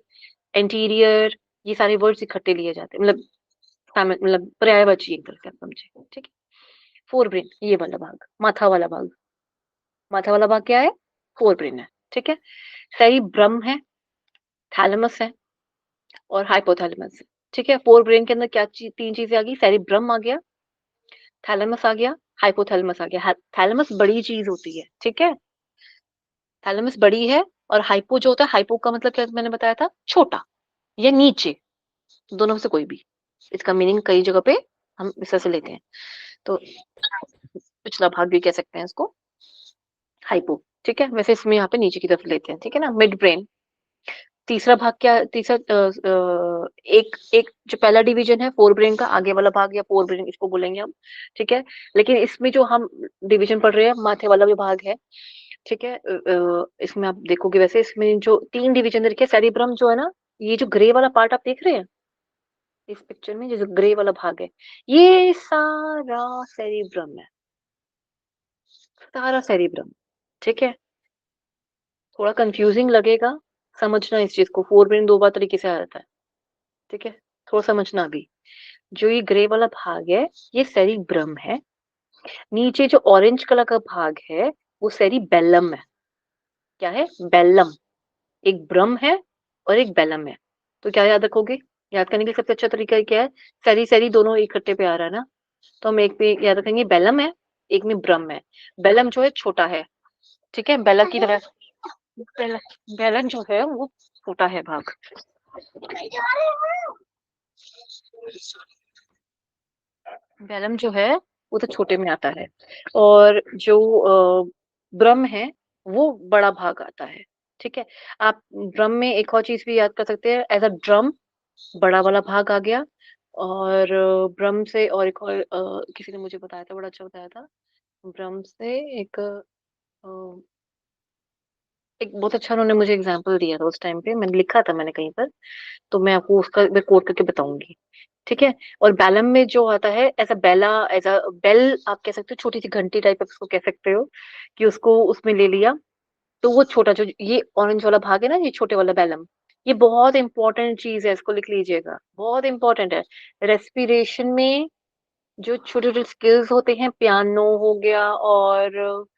एंटीरियर, ये सारे वर्ड्स इकट्ठे लिए जाते हैं। मतलब पर्यायवाची एक तरह से आप समझे। ठीक है? फोर ब्रेन ये वाला भाग, माथा वाला भाग। माथा वाला भाग क्या है? फोर ब्रेन है। ठीक है? सेरिब्रम है, थैलेमस है और हाइपोथैलेमस है। ठीक है? फोर ब्रेन के अंदर क्या तीन चीजें आ गई? सेरिब्रम आ गया, थैलेमस आ गया, हाइपोथैलेमस आ गया। थैलेमस बड़ी चीज होती है। ठीक है? थैलेमस बड़ी है और हाइपो जो होता है, हाइपो का मतलब क्या मैंने बताया था? छोटा या नीचे, दोनों में से कोई भी। इसका मीनिंग कई जगह पे हम इस तरह से लेते हैं। तो पिछला भाग भी कह सकते हैं इसको, हाइपो। ठीक है? वैसे इसमें यहाँ पे नीचे की तरफ लेते हैं। ठीक है ना? Mid brain. तीसरा भाग क्या? तीसरा एक एक जो पहला डिवीजन है फोर ब्रेन का, आगे वाला भाग या फोर ब्रेन इसको बोलेंगे हम। ठीक है? लेकिन इसमें जो हम डिवीजन पढ़ रहे हैं, माथे वाला भी भाग है। ठीक है? इसमें आप देखोगे वैसे इसमें जो तीन डिवीजन देखे, सेरिब्रम जो है ना, ये जो ग्रे वाला पार्ट आप देख रहे हैं इस पिक्चर में, जो ग्रे वाला भाग है, ये सारा सेरिब्रम है। सारा सेरिब्रम। ठीक है? थोड़ा कंफ्यूजिंग लगेगा, समझना इस चीज को। फोर ब्रेन दो बार तरीके से आ जाता है। ठीक है? थोड़ा समझना अभी। जो ये ग्रे वाला भाग है, ये सेरिब्रम है। नीचे जो ऑरेंज कलर का भाग है, वो सेरिबेलम है। क्या है? बेलम। एक ब्रह्म है और एक बेलम है। तो क्या याद रखोगे? याद करने के लिए सबसे अच्छा तरीका क्या है? सेरी सेरी दोनों इकट्ठे पे आ रहा है ना, तो हम एक पे याद रखेंगे बेलम है, एक में ब्रह्म है। बेलम जो है छोटा है। ठीक है? बेला की तरह बेला, बेलन जो है वो छोटा है भाग। बेलम जो है वो तो छोटे में आता है और जो ब्रह्म है वो बड़ा भाग आता है। ठीक है? आप ब्रह्म में एक और चीज भी याद कर सकते हैं, एज अ ड्रम बड़ा वाला भाग आ गया। और ब्रह्म से और एक और किसी ने मुझे बताया था, बड़ा अच्छा बताया था। ब्रह्म से एक एक बहुत अच्छा उन्होंने मुझे एग्जांपल दिया था उस टाइम पे, मैंने लिखा था मैंने कहीं पर, तो मैं आपको उसका मैं कोट करके बताऊंगी। ठीक है? और बैलम में जो आता है एज अ बेला, एज अ बेल आप कह सकते हो, छोटी सी घंटी टाइप आप उसको कह सकते हो, कि उसको उसमें ले लिया। तो वो छोटा जो ये ऑरेंज वाला भाग है ना, ये छोटे वाला बैलम, ये बहुत इंपॉर्टेंट चीज है, इसको लिख लीजिएगा, बहुत इंपॉर्टेंट है। रेस्पिरेशन में जो छोटे छोटे स्किल्स होते हैं, पियानो हो गया और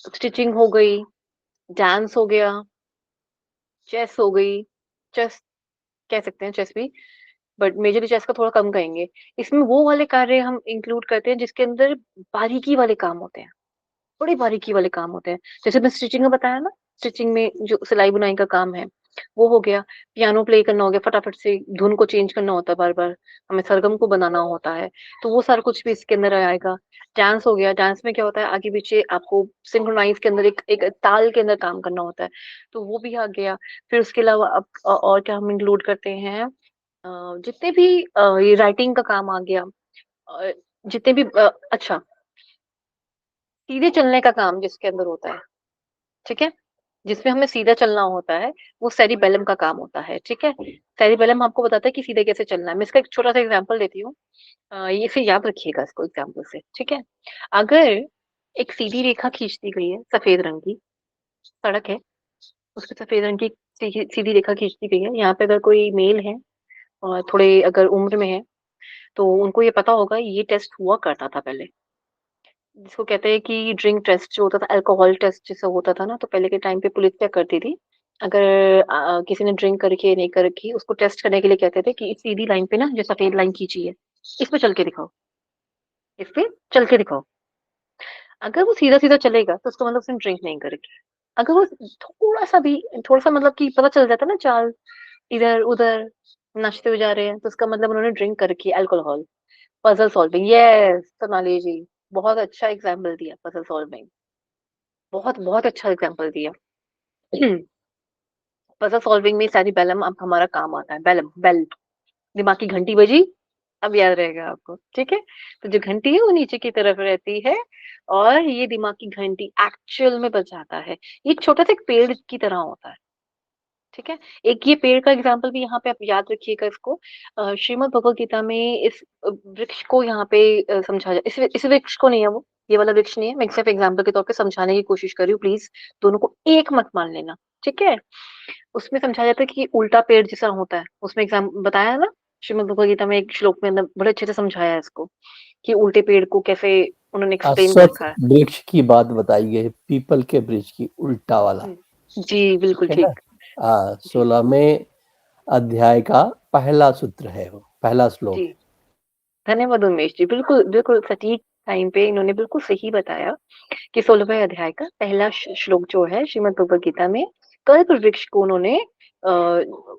स्टिचिंग हो गई, डांस हो गया, चेस हो गई, चेस कह सकते हैं चेस भी, बट मेजरली चेस का थोड़ा कम कहेंगे। इसमें वो वाले कार्य हम इंक्लूड करते हैं जिसके अंदर बारीकी वाले काम होते हैं। बड़ी बारीकी वाले काम होते हैं। जैसे मैं स्टिचिंग में बताया ना, स्टिचिंग में जो सिलाई-बुनाई का काम है, वो हो गया। पियानो प्ले करना हो गया, फटाफट से धुन को चेंज करना होता है बार-बार, हमें सरगम को बनाना होता है, तो वो सारा कुछ भी इसके अंदर आएगा। डांस हो गया, डांस में क्या होता है आगे-पीछे आपको सिंक्रोनाइज़ के अंदर एक ताल के अंदर काम करना होता है, तो वो भी आ गया। फिर उसके अलावा अब और क्या हम इंक्लूड करते हैं जितने भी ये राइटिंग का काम आ गया अ, जितने भी अच्छा, सीधे चलने का काम जिसके अंदर होता है, ठीक है? जिसमें हमें सीधा चलना होता है, वो सेरिबेलम का काम होता है, ठीक है? सेरिबेलम आपको बताता है कि सीधे कैसे चलना है। मैं इसका एक छोटा-सा एग्ज़ाम्पल देती हूँ। ये फिर याद रखिएगा इसको एग्ज़ाम्पल से, ठीक है? अगर एक सीधी रेखा खींच दी गई है सफ़ेद रंग की, सड़क है, उसपे सफ़ेद रंग की सीधी सीधी रेखा खींच दी गई है। यहाँ पे अगर कोई मेल है और थोड़े अगर उम्र में है, तो उनको ये पता होगा ये टेस्ट हुआ करता था पहले। जिसको कहते हैं कि ड्रिंक टेस्ट जो होता था, अल्कोहल टेस्ट जैसा होता था ना, तो पहले के टाइम पे पुलिस क्या करती थी, अगर किसी ने ड्रिंक करके नहीं कर रखी, उसको टेस्ट करने के लिए कहते थे कि इस सीधी लाइन पे ना जो सफेद लाइन खींची है, इस पे चल के दिखाओ, इस पे चल के दिखाओ। अगर वो सीधा-सीधा चलेगा, तो उसका मतलब उसने ड्रिंक नहीं कर रखी है। अगर वो थोड़ा-सा भी थोड़ा-सा मतलब कि पता चल जाता है ना चाल, इधर-उधर नाचते हुए जा रहे हैं, तो उसका मतलब उन्होंने ड्रिंक कर रखी है, alcohol. Puzzle solving, yes Sonali ji, बहुत अच्छा एग्ज़ाम्पल दिया पज़ल सॉल्विंग। बहुत, बहुत अच्छा एग्ज़ाम्पल दिया। पज़ल सॉल्विंग में सेरिबेलम अब हमारा काम आता है, बेलम बेल, दिमाग की घंटी बजी, अब याद रहेगा आपको, ठीक है? तो जो घंटी है वो नीचे की तरफ रहती है और ये दिमाग की घंटी एक्चुअल में बजाता है। ये छोटा-सा एक पेड़ की तरह होता है, ठीक है? एक ये पेड़ का एग्ज़ाम्पल भी यहाँ पे आप याद रखिएगा इसको। श्रीमद् भगवद गीता में इस वृक्ष को यहाँ पे समझाया इस वृक्ष को नहीं है वो, ये वाला वृक्ष नहीं है, मैं सिर्फ़ एग्ज़ाम्पल के तौर पे समझाने की कोशिश कर रही हूँ, प्लीज़ दोनों को एक मत मान लेना, ठीक है? उसमें समझाया जाता है कि उल्टा पेड़ जैसा होता है, उसमें बताया है ना? श्रीमद् भगवद गीता में एक श्लोक में अंदर बड़े अच्छे से समझाया है इसको, कि उल्टे पेड़ को कैसे उन्होंने एक्सप्लेन कर अश्वत्थ रखा है। वृक्ष की बात बताई गई है, पीपल के वृक्ष की उल्टा वाला, हुँ। जी, बिल्कुल है ना? ठीक। जी, 16वें अध्याय का पहला सूत्र है वो, पहला श्लोक जी। है। धन्यवाद उमेश जी। बिल्कुल, बिल्कुल सटीक टाइम पे इन्होंने बिल्कुल सही बताया कि 16वें अध्याय का पहला श्लोक जो है श्रीमद् भगवद गीता में कल्प वृक्ष को उन्होंने अ,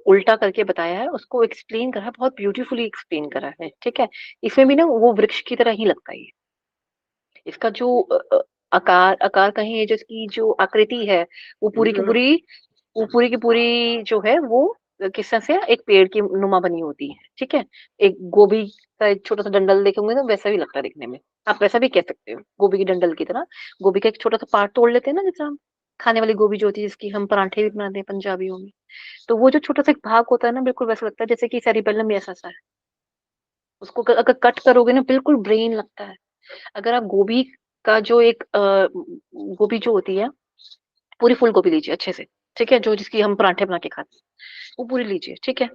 उल्टा करके बताया है, उसको एक्सप्लेन करा है, बहुत ब्यूटीफुली एक्सप्लेन करा है, ठीक है? इसमें भी ना वो वृक्ष की तरह ही लगता है ये। इसका जो आकार आकार कहें या जो इसकी जो आकृति है, वो पूरी की पूरी वो पूरी की पूरी जो है वो किस तरह से एक पेड़ की नुमा बनी होती है, ठीक है? एक गोभी का एक छोटा-सा डंडल देखेंगे ना वैसा भी लगता है दिखने में। आप वैसा भी कह सकते हो, गोभी के डंडल की तरह। गोभी का एक छोटा-सा पार्ट तोड़ लेते हैं ना जैसे हम, खाने वाली गोभी जो होती है जिसकी हम पराठे भी बनाते हैं पंजाबियों में। तो वो जो छोटा-सा एक भाग होता है ना बिल्कुल वैसा लगता है जैसे कि सेरिबेलम भी ऐसा-सा है। उसको अगर कट करोगे ना बिल्कुल ब्रेन लगता है। अगर आप गोभी का जो एक गोभी जो होती है, पूरी फूल गोभी लीजिए अच्छे से, ठीक है? जो जिसकी हम पराठे बना के खाते हैं, वो पूरी लीजिए, ठीक है?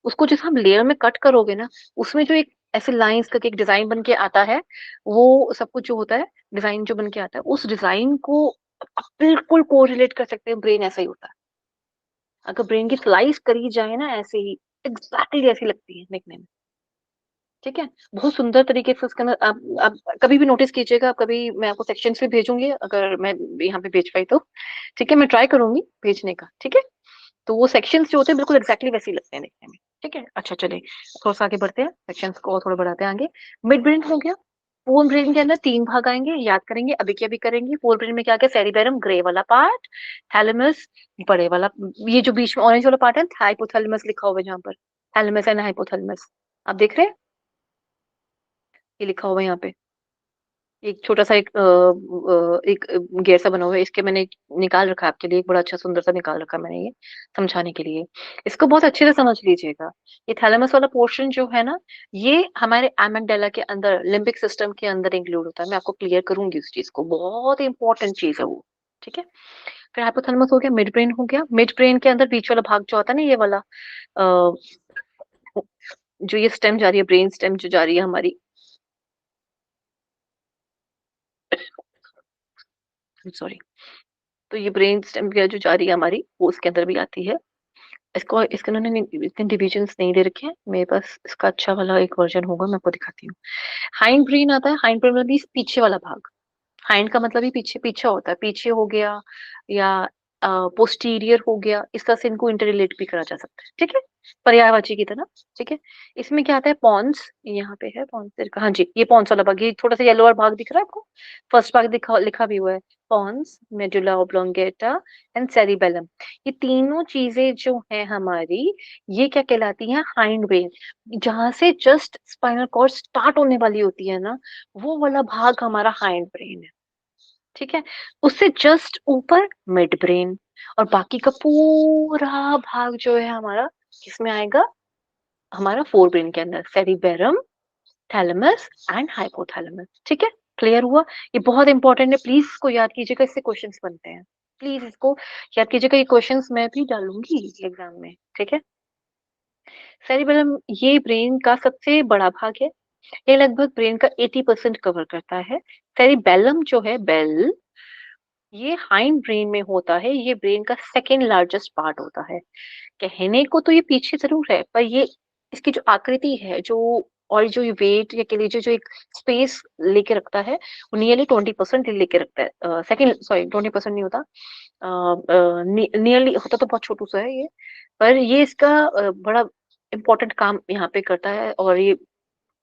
उसको जैसे हम लेयर में कट करोगे ना, उसमें जो एक ऐसे लाइन्स करके एक डिज़ाइन बन के आता है, वो सब कुछ जो होता है, डिज़ाइन जो बन के आता है, उस डिज़ाइन को आप बिल्कुल कोरिलेट कर सकते हैं, ब्रेन ऐसा ही होता है। अगर ब्रेन की स्लाइस करी जाए ना ऐसे ही, एग्ज़ैक्टली ऐसी लगती है दिखने में। ठीक है? बहुत सुंदर तरीके से उसके अंदर आप कभी भी नोटिस कीजिएगा, आप कभी मैं आपको सेक्शंस भी भेजूँगी अगर मैं यहाँ पे भेज पाई तो। ठीक है? मैं ट्राई करूँगी भेजने का, ठीक है? तो वो सेक्शंस जो होते हैं बिल्कुल एग्ज़ैक्टली वैसे ही लगते हैं दिखने में, ठीक है? अच्छा चलिए थोड़ा-सा आगे बढ़ते हैं, सेक्शंस को और थोड़ा बढ़ाते हैं आगे। मिड ब्रेन हो गया, पूर्ण ब्रेन के अंदर 3 भाग आएँगे, याद करेंगे, अभी के अभी करेंगे। फोर ब्रेन में क्या-क्या सेरिबेरम ग्रे वाला पार्ट, थैलेमस बड़े वाला ये जो बीच में ऑरेंज वाला पार्ट है, हाइपोथैलेमस लिखा हुआ है जहाँ पर, थैलेमस एंड हाइपोथैलेमस। आप देख रहे हैं? ये लिखा हुआ है यहाँ पे। एक छोटा-सा एक गेयर सा बना हुआ है, इसके मैंने निकाल रखा है आपके लिए, एक बड़ा अच्छा सुंदर सा निकाल रखा है मैंने ये, समझाने के लिए। इसको बहुत अच्छे से समझ लीजिएगा। ये थैलेमस वाला पोर्शन जो है ना, ये हमारे एमिगडाला के अंदर, लिम्बिक सिस्टम के अंदर इंक्लूड होता है। मैं आपको क्लियर करूँगी उस चीज़ को, बहुत इम्पोर्टेंट चीज़ है वो, ठीक है? फिर हाइपोथैलेमस हो गया, मिड ब्रेन हो गया। मिड ब्रेन के अंदर बीच वाला भाग जो आता है ना, ये वाला अ, जो ये स्टेम जा रही है, ब्रेन स्टेम जो जा रही है हमारी सॉरी। तो ये ब्रेन स्टेम वगैरह जो जा रही है हमारी, वो उसके अंदर भी आती है। इसको इसके उन्होंने इतने डिविजन्स नहीं दे रखे हैं। मेरे पास इसका अच्छा वाला एक वर्ज़न होगा, मैं आपको दिखाती हूँ। हाइंड ब्रेन आता है, हाइंड ब्रेन मतलब पीछे वाला भाग। हाइंड का मतलब ही पीछे पीछे होता है, पीछे हो गया या पोस्टीरियर हो गया, इस तरह से इनको इंटररिलेट भी करा जा सकता है, ठीक है, पर्यायवाची की तरह, ठीक है। इसमें क्या आता है, पॉन्स, यहाँ पे है पॉन्स, हाँ जी, ये पॉन्स वाला भाग, ये थोड़ा सा येलो और भाग दिख रहा है आपको, फर्स्ट भाग दिखा लिखा भी हुआ है, pons, medulla oblongata and cerebellum. ये तीनों चीजें जो है हमारी, ये क्या कहलाती हैं, हाइंड ब्रेन। जहां से जस्ट स्पाइनल कॉर्ड स्टार्ट होने वाली होती है ना, वो वाला भाग हमारा हाइंड ब्रेन है, ठीक है। उससे जस्ट ऊपर मिड ब्रेन, और बाकी का पूरा भाग जो है हमारा किसमें आएगा, हमारा फोर ब्रेन के अंदर, सेरिबेरम, थैलेमस एंड हाइपोथैलेमस, ठीक है। क्लियर हुआ? ये बहुत इंपॉर्टेंट है, प्लीज इसको याद कीजिएगा, इससे क्वेश्चंस बनते हैं, प्लीज इसको याद कीजिएगा, ये क्वेश्चंस मैं भी डालूंगी एग्जाम में, ठीक है। सेरिबेलम ये ब्रेन का सबसे बड़ा भाग है, ये लगभग ब्रेन का 80% कवर करता है। सेरिबेलम जो है, बेल, ये हाइंड ब्रेन में होता है, ये ब्रेन का सेकेंड लार्जेस्ट पार्ट होता है। कहने को तो ये पीछे जरूर है, पर ये इसकी जो आकृति है, जो और जो ये वेट या कह लीजिए जो एक स्पेस लेके रखता है, वो नियरली 20% लेके रखता है, सेकेंड, सॉरी 20% नहीं होता, नियरली होता तो बहुत छोटू सा है ये, पर ये इसका बड़ा इंपॉर्टेंट काम यहाँ पे करता है, और ये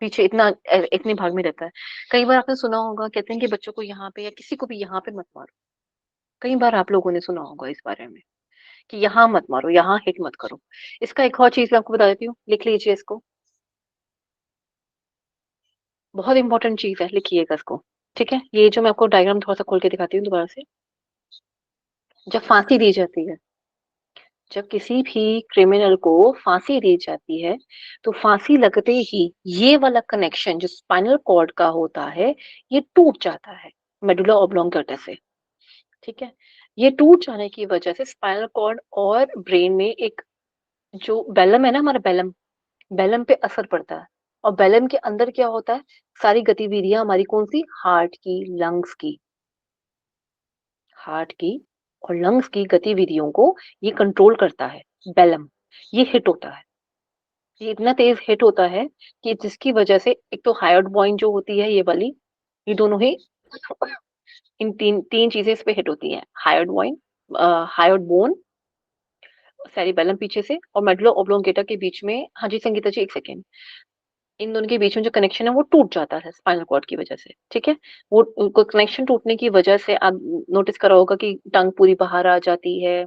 पीछे इतना इतने भाग में रहता है। कई बार आपने सुना होगा, कहते हैं कि बच्चों को यहाँ पे या किसी को भी यहाँ पे मत मारो, कई बार आप लोगों ने सुना होगा इस बारे में, कि यहाँ मत मारो, यहाँ हिट मत करो। इसका एक और चीज मैं आपको बता देती हूँ, लिख लीजिए इसको, बहुत इंपॉर्टेंट चीज है, लिखिएगा इसको, ठीक है। ये जो मैं आपको डायग्राम थोड़ा सा खोल के दिखाती हूँ दोबारा से, जब फांसी दी जाती है, जब किसी भी क्रिमिनल को फांसी दी जाती है, तो फांसी लगते ही ये वाला कनेक्शन जो स्पाइनल कॉर्ड का होता है, ये टूट जाता है मेडुला ऑब्लोंगेटा से, ठीक है। ये टूट जाने की वजह से स्पाइनल कॉर्ड और ब्रेन में एक जो बेलम है ना, हमारा बेलम, बेलम पे असर पड़ता है, और बेलम के अंदर क्या होता है, सारी गतिविधियां हमारी कौन सी, हार्ट की, लंग्स की, हार्ट की और लंग्स की गतिविधियों को ये कंट्रोल करता है, बेलम। ये हिट होता है, ये इतना तेज हिट होता है कि जिसकी वजह से एक तो हायोड बॉइन जो होती है ये वाली, ये दोनों ही, इन तीन तीन चीजें इस पे हिट होती हैं, हायोड बॉइन, हायोड बोन, सेरिबेलम पीछे से, और मेडुला ऑब्लोंगेटा के बीच में, हाँ जी संगीता जी एक सेकेंड, इन दोनों के बीच में जो कनेक्शन है वो टूट जाता है स्पाइनल कॉर्ड की वजह से, ठीक है। वो कनेक्शन टूटने की वजह से आप नोटिस करा होगा कि टंग पूरी बाहर आ जाती है,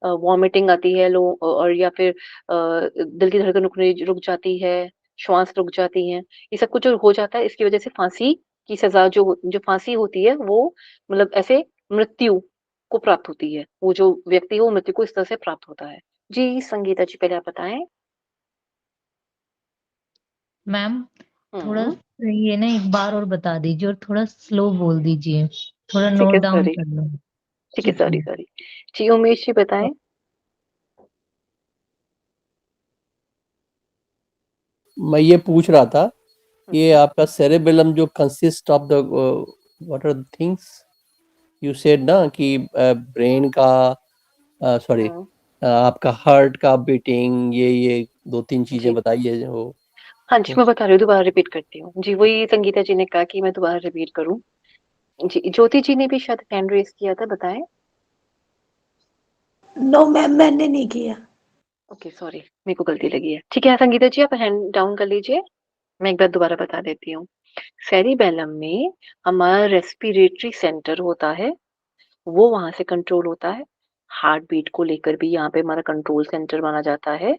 वॉमिटिंग आती है लो, और या फिर दिल की धड़कन रुकने रुक जाती है, श्वास रुक जाती है, ये सब कुछ जो हो जाता है इसकी वजह से फांसी की सजा, जो फांसी होती है वो, मतलब ऐसे मृत्यु को प्राप्त होती है, वो जो व्यक्ति है वो मृत्यु को इस तरह से प्राप्त होता है। जी संगीता जी पहले आप बताएं। मैम, थोड़ा हम्म। ये ना एक बार और बता दीजिए, और थोड़ा स्लो बोल दीजिए, थोड़ा ठीक है नोट डाउन सॉरी, कर लो। ठीक है ठीक सॉरी है। सॉरी। जी उमेश जी बताएं। मैं ये पूछ रहा था, ये हम्म। आपका सेरेबेलम जो consist of the what are the things you said ना, कि ब्रेन का, सॉरी, हम्म। आपका हार्ट का बीटिंग, ये दो तीन चीजें जी बताइए जो। हाँ जी, मैं बता रही हूँ, दोबारा रिपीट करती हूँ जी, वही संगीता जी ने कहा कि मैं दोबारा रिपीट करूँ। जी ज्योति जी ने भी शायद हैंड रेस किया था, बताएं। नो मैम, मैंने नहीं किया। ओके सॉरी, मेरे को गलती लगी है, ठीक है संगीता जी आप हैंड डाउन कर लीजिए, मैं एक बार दोबारा बता देती हूँ। सेरिबेलम में हमारा रेस्पिरेटरी सेंटर होता है, वो वहां से कंट्रोल होता है, हार्ट बीट को लेकर भी यहाँ पे हमारा कंट्रोल सेंटर माना जाता है,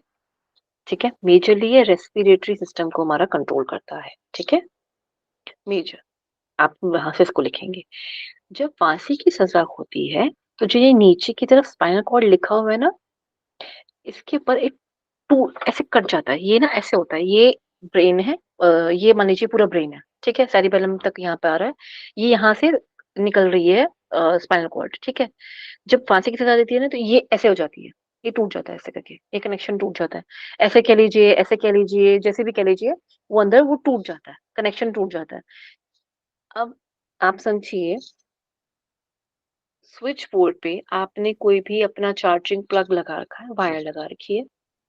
ठीक है। मेजरली ये रेस्पिरेटरी सिस्टम को हमारा कंट्रोल करता है, ठीक है, मेजर, आप वहां से इसको लिखेंगे। जब फांसी की सजा होती है, तो जो ये नीचे की तरफ स्पाइनल कॉर्ड लिखा हुआ है ना, इसके ऊपर एक टू ऐसे कट जाता है, ये ना ऐसे होता है, ये ब्रेन है, ये मान लीजिए पूरा ब्रेन है, ठीक है, सेरिबेलम तक यहाँ पे आ रहा है, ये यहाँ से निकल रही है स्पाइनल कॉर्ड, ठीक है। जब फांसी की सजा देती है ना, तो ये ऐसे हो जाती है, ये टूट जाता है ऐसे करके, ये कनेक्शन टूट जाता है, ऐसे कह लीजिए, ऐसे कह लीजिए, जैसे भी कह लीजिए, वो अंदर वो टूट जाता है, कनेक्शन टूट जाता है। अब आप समझिए, स्विच बोर्ड पे आपने कोई भी अपना चार्जिंग प्लग लगा रखा है, वायर लगा रखी है,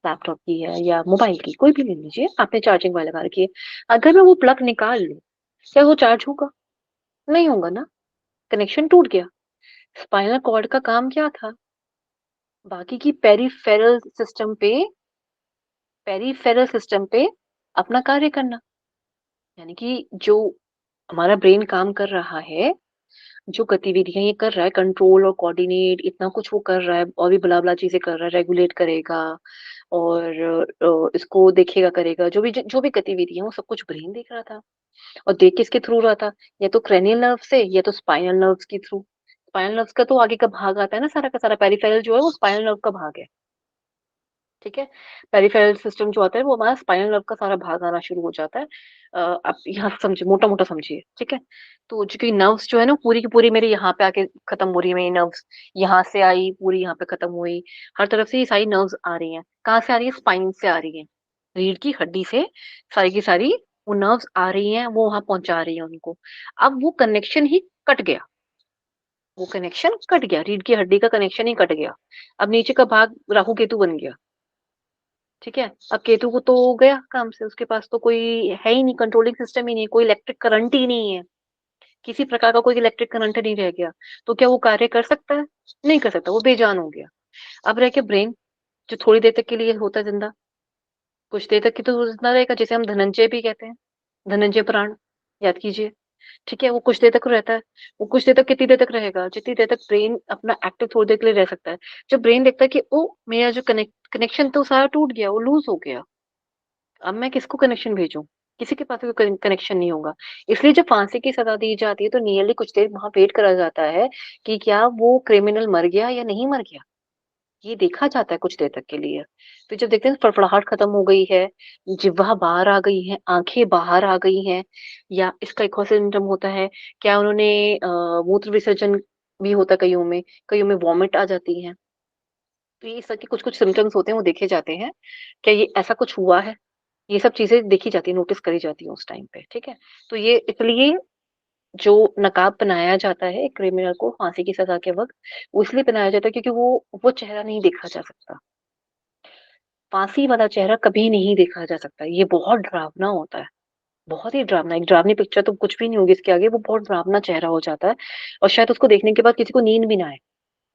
लैपटॉप की है या मोबाइल की, कोई भी ले लीजिए, आपने चार्जिंग वायर लगा रखी है, अगर मैं वो प्लग निकाल लूं, क्या वो चार्ज होगा? नहीं होगा ना। कनेक्शन टूट गया। स्पाइनल कॉर्ड का काम क्या था? बाकी की पेरीफेरल सिस्टम पे अपना कार्य करना। यानी कि जो हमारा ब्रेन काम कर रहा है, जो गतिविधियां ये कर रहा है, कंट्रोल और कोऑर्डिनेट, इतना कुछ वो कर रहा है, और भी बला बला चीजें कर रहा है, रेगुलेट करेगा और इसको देखेगा, करेगा, जो भी गतिविधि है वो सब कुछ ब्रेन देख रहा था। और देख किसके थ्रू रहा था? या तो क्रेनियल नर्व से, या तो स्पाइनल नर्व्स के थ्रू। स्पाइनल नर्व्स का तो आगे का भाग आता है ना, सारा का सारा पेरिफेरल जो है वो स्पाइनल नर्व का भाग है। ठीक है, पेरिफेरल सिस्टम जो आता है वो हमारा स्पाइनल नर्व का सारा भाग आना शुरू हो जाता है। आप यहाँ समझिए, मोटा मोटा समझिए। ठीक है, तो जो नर्व्स जो है ना, पूरी की पूरी मेरे यहाँ पे आके खत्म हो रही है। मेरी नर्व्स यहाँ से आई, पूरी यहाँ पे खत्म हुई, हर तरफ से ये सारी नर्व्स आ रही हैं। कहाँ से आ रही है? स्पाइन से आ रही है, रीढ़ की हड्डी से सारी की सारी वो नर्व्स आ रही हैं, वो वहां पहुंचा रही है उनको। अब वो कनेक्शन ही कट गया, रीढ़ की हड्डी का कनेक्शन ही कट गया। अब नीचे का भाग राहु केतु बन गया। ठीक है, अब केतु को तो गया काम से, उसके पास तो कोई है ही नहीं, कंट्रोलिंग सिस्टम ही नहीं, कोई इलेक्ट्रिक करंट ही नहीं है, किसी प्रकार का कोई इलेक्ट्रिक करंट नहीं रह गया। तो क्या वो कार्य कर सकता है? नहीं कर सकता, वो बेजान हो गया। अब रह के ब्रेन, जो थोड़ी देर तक के लिए होता है जिंदा, कुछ देर तक की तो जिंदा रहेगा, जिसे हम धनंजय भी कहते हैं, धनंजय प्राण, याद कीजिए। ठीक है, वो कुछ देर तक रहता है। वो कुछ देर तक कितनी देर तक रहेगा? जितनी देर तक ब्रेन अपना एक्टिव थोड़ी देर के लिए रह सकता है। जब ब्रेन देखता है कि ओ, मेरा जो कनेक्शन तो सारा टूट गया, वो लूज हो गया, अब मैं किसको कनेक्शन भेजूं? किसी के पास कोई कनेक्शन नहीं होगा। इसलिए जब फांसी की सजा दी जाती है तो नियरली कुछ देर वहां वेट करा जाता है कि क्या वो क्रिमिनल मर गया या नहीं मर गया, ये देखा जाता है कुछ देर तक के लिए। फिर जब देखते हैं फड़फड़ाहट खत्म हो गई है, जिह्वा बाहर आ गई है, आंखें बाहर आ गई हैं, या इसका एक और सिम्टम होता है, क्या उन्होंने मूत्र विसर्जन भी होता है कईयों में वॉमिट आ जाती है। तो ये सब के कुछ कुछ सिम्टम्स होते हैं, वो देखे जाते हैं, क्या ये ऐसा कुछ हुआ है। ये सब चीजें देखी जाती है, नोटिस करी जाती है उस टाइम पे। ठीक है, तो ये इसलिए जो नकाब बनाया जाता है क्रिमिनल को फांसी की सजा के वक्त, वो इसलिए बनाया जाता है क्योंकि वो चेहरा नहीं देखा जा सकता। फांसी वाला चेहरा कभी नहीं देखा जा सकता, ये बहुत डरावना होता है, बहुत ही डरावना। एक डरावनी पिक्चर तो कुछ भी नहीं होगी इसके आगे, वो बहुत डरावना चेहरा हो जाता है। और शायद उसको देखने के बाद किसी को नींद भी ना आए,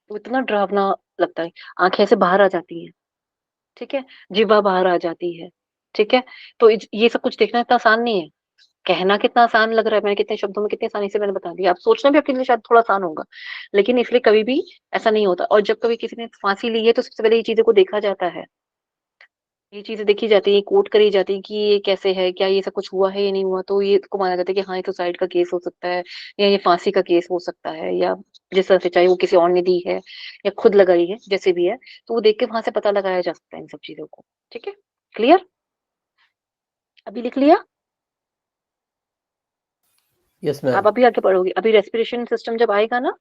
वो इतना डरावना लगता है। आंखें ऐसे बाहर आ जाती हैं, ठीक है, जिह्वा बाहर आ जाती है। ठीक है, तो ये सब कुछ देखना इतना आसान नहीं है। कहना कितना आसान लग रहा है, मैंने कितने शब्दों में कितनी आसानी से मैंने बता दिया, आप सोचना भी आपके लिए शायद थोड़ा आसान होगा, लेकिन इसलिए कभी भी ऐसा नहीं होता। और जब कभी किसी ने फांसी ली है तो सबसे पहले ये चीजों को देखा जाता है, ये चीजें देखी जाती है, कोट करी जाती है कि ये कैसे है, क्या ये सब कुछ हुआ है या नहीं हुआ। तो ये को माना जाता है कि हाँ, ये सुसाइड का केस हो सकता है, या ये फांसी का केस हो सकता है, या जिस तरह से, चाहे वो किसी और ने दी है या खुद लगाई है, जैसे भी है, तो वो देख के वहां से पता लगाया जा सकता है इन सब चीजों को। ठीक है, क्लियर? अभी लिख लिया? यस आप मैम। अभी आगे पढ़ोगे, अभी रेस्पिरेशन सिस्टम जब आएगा ना,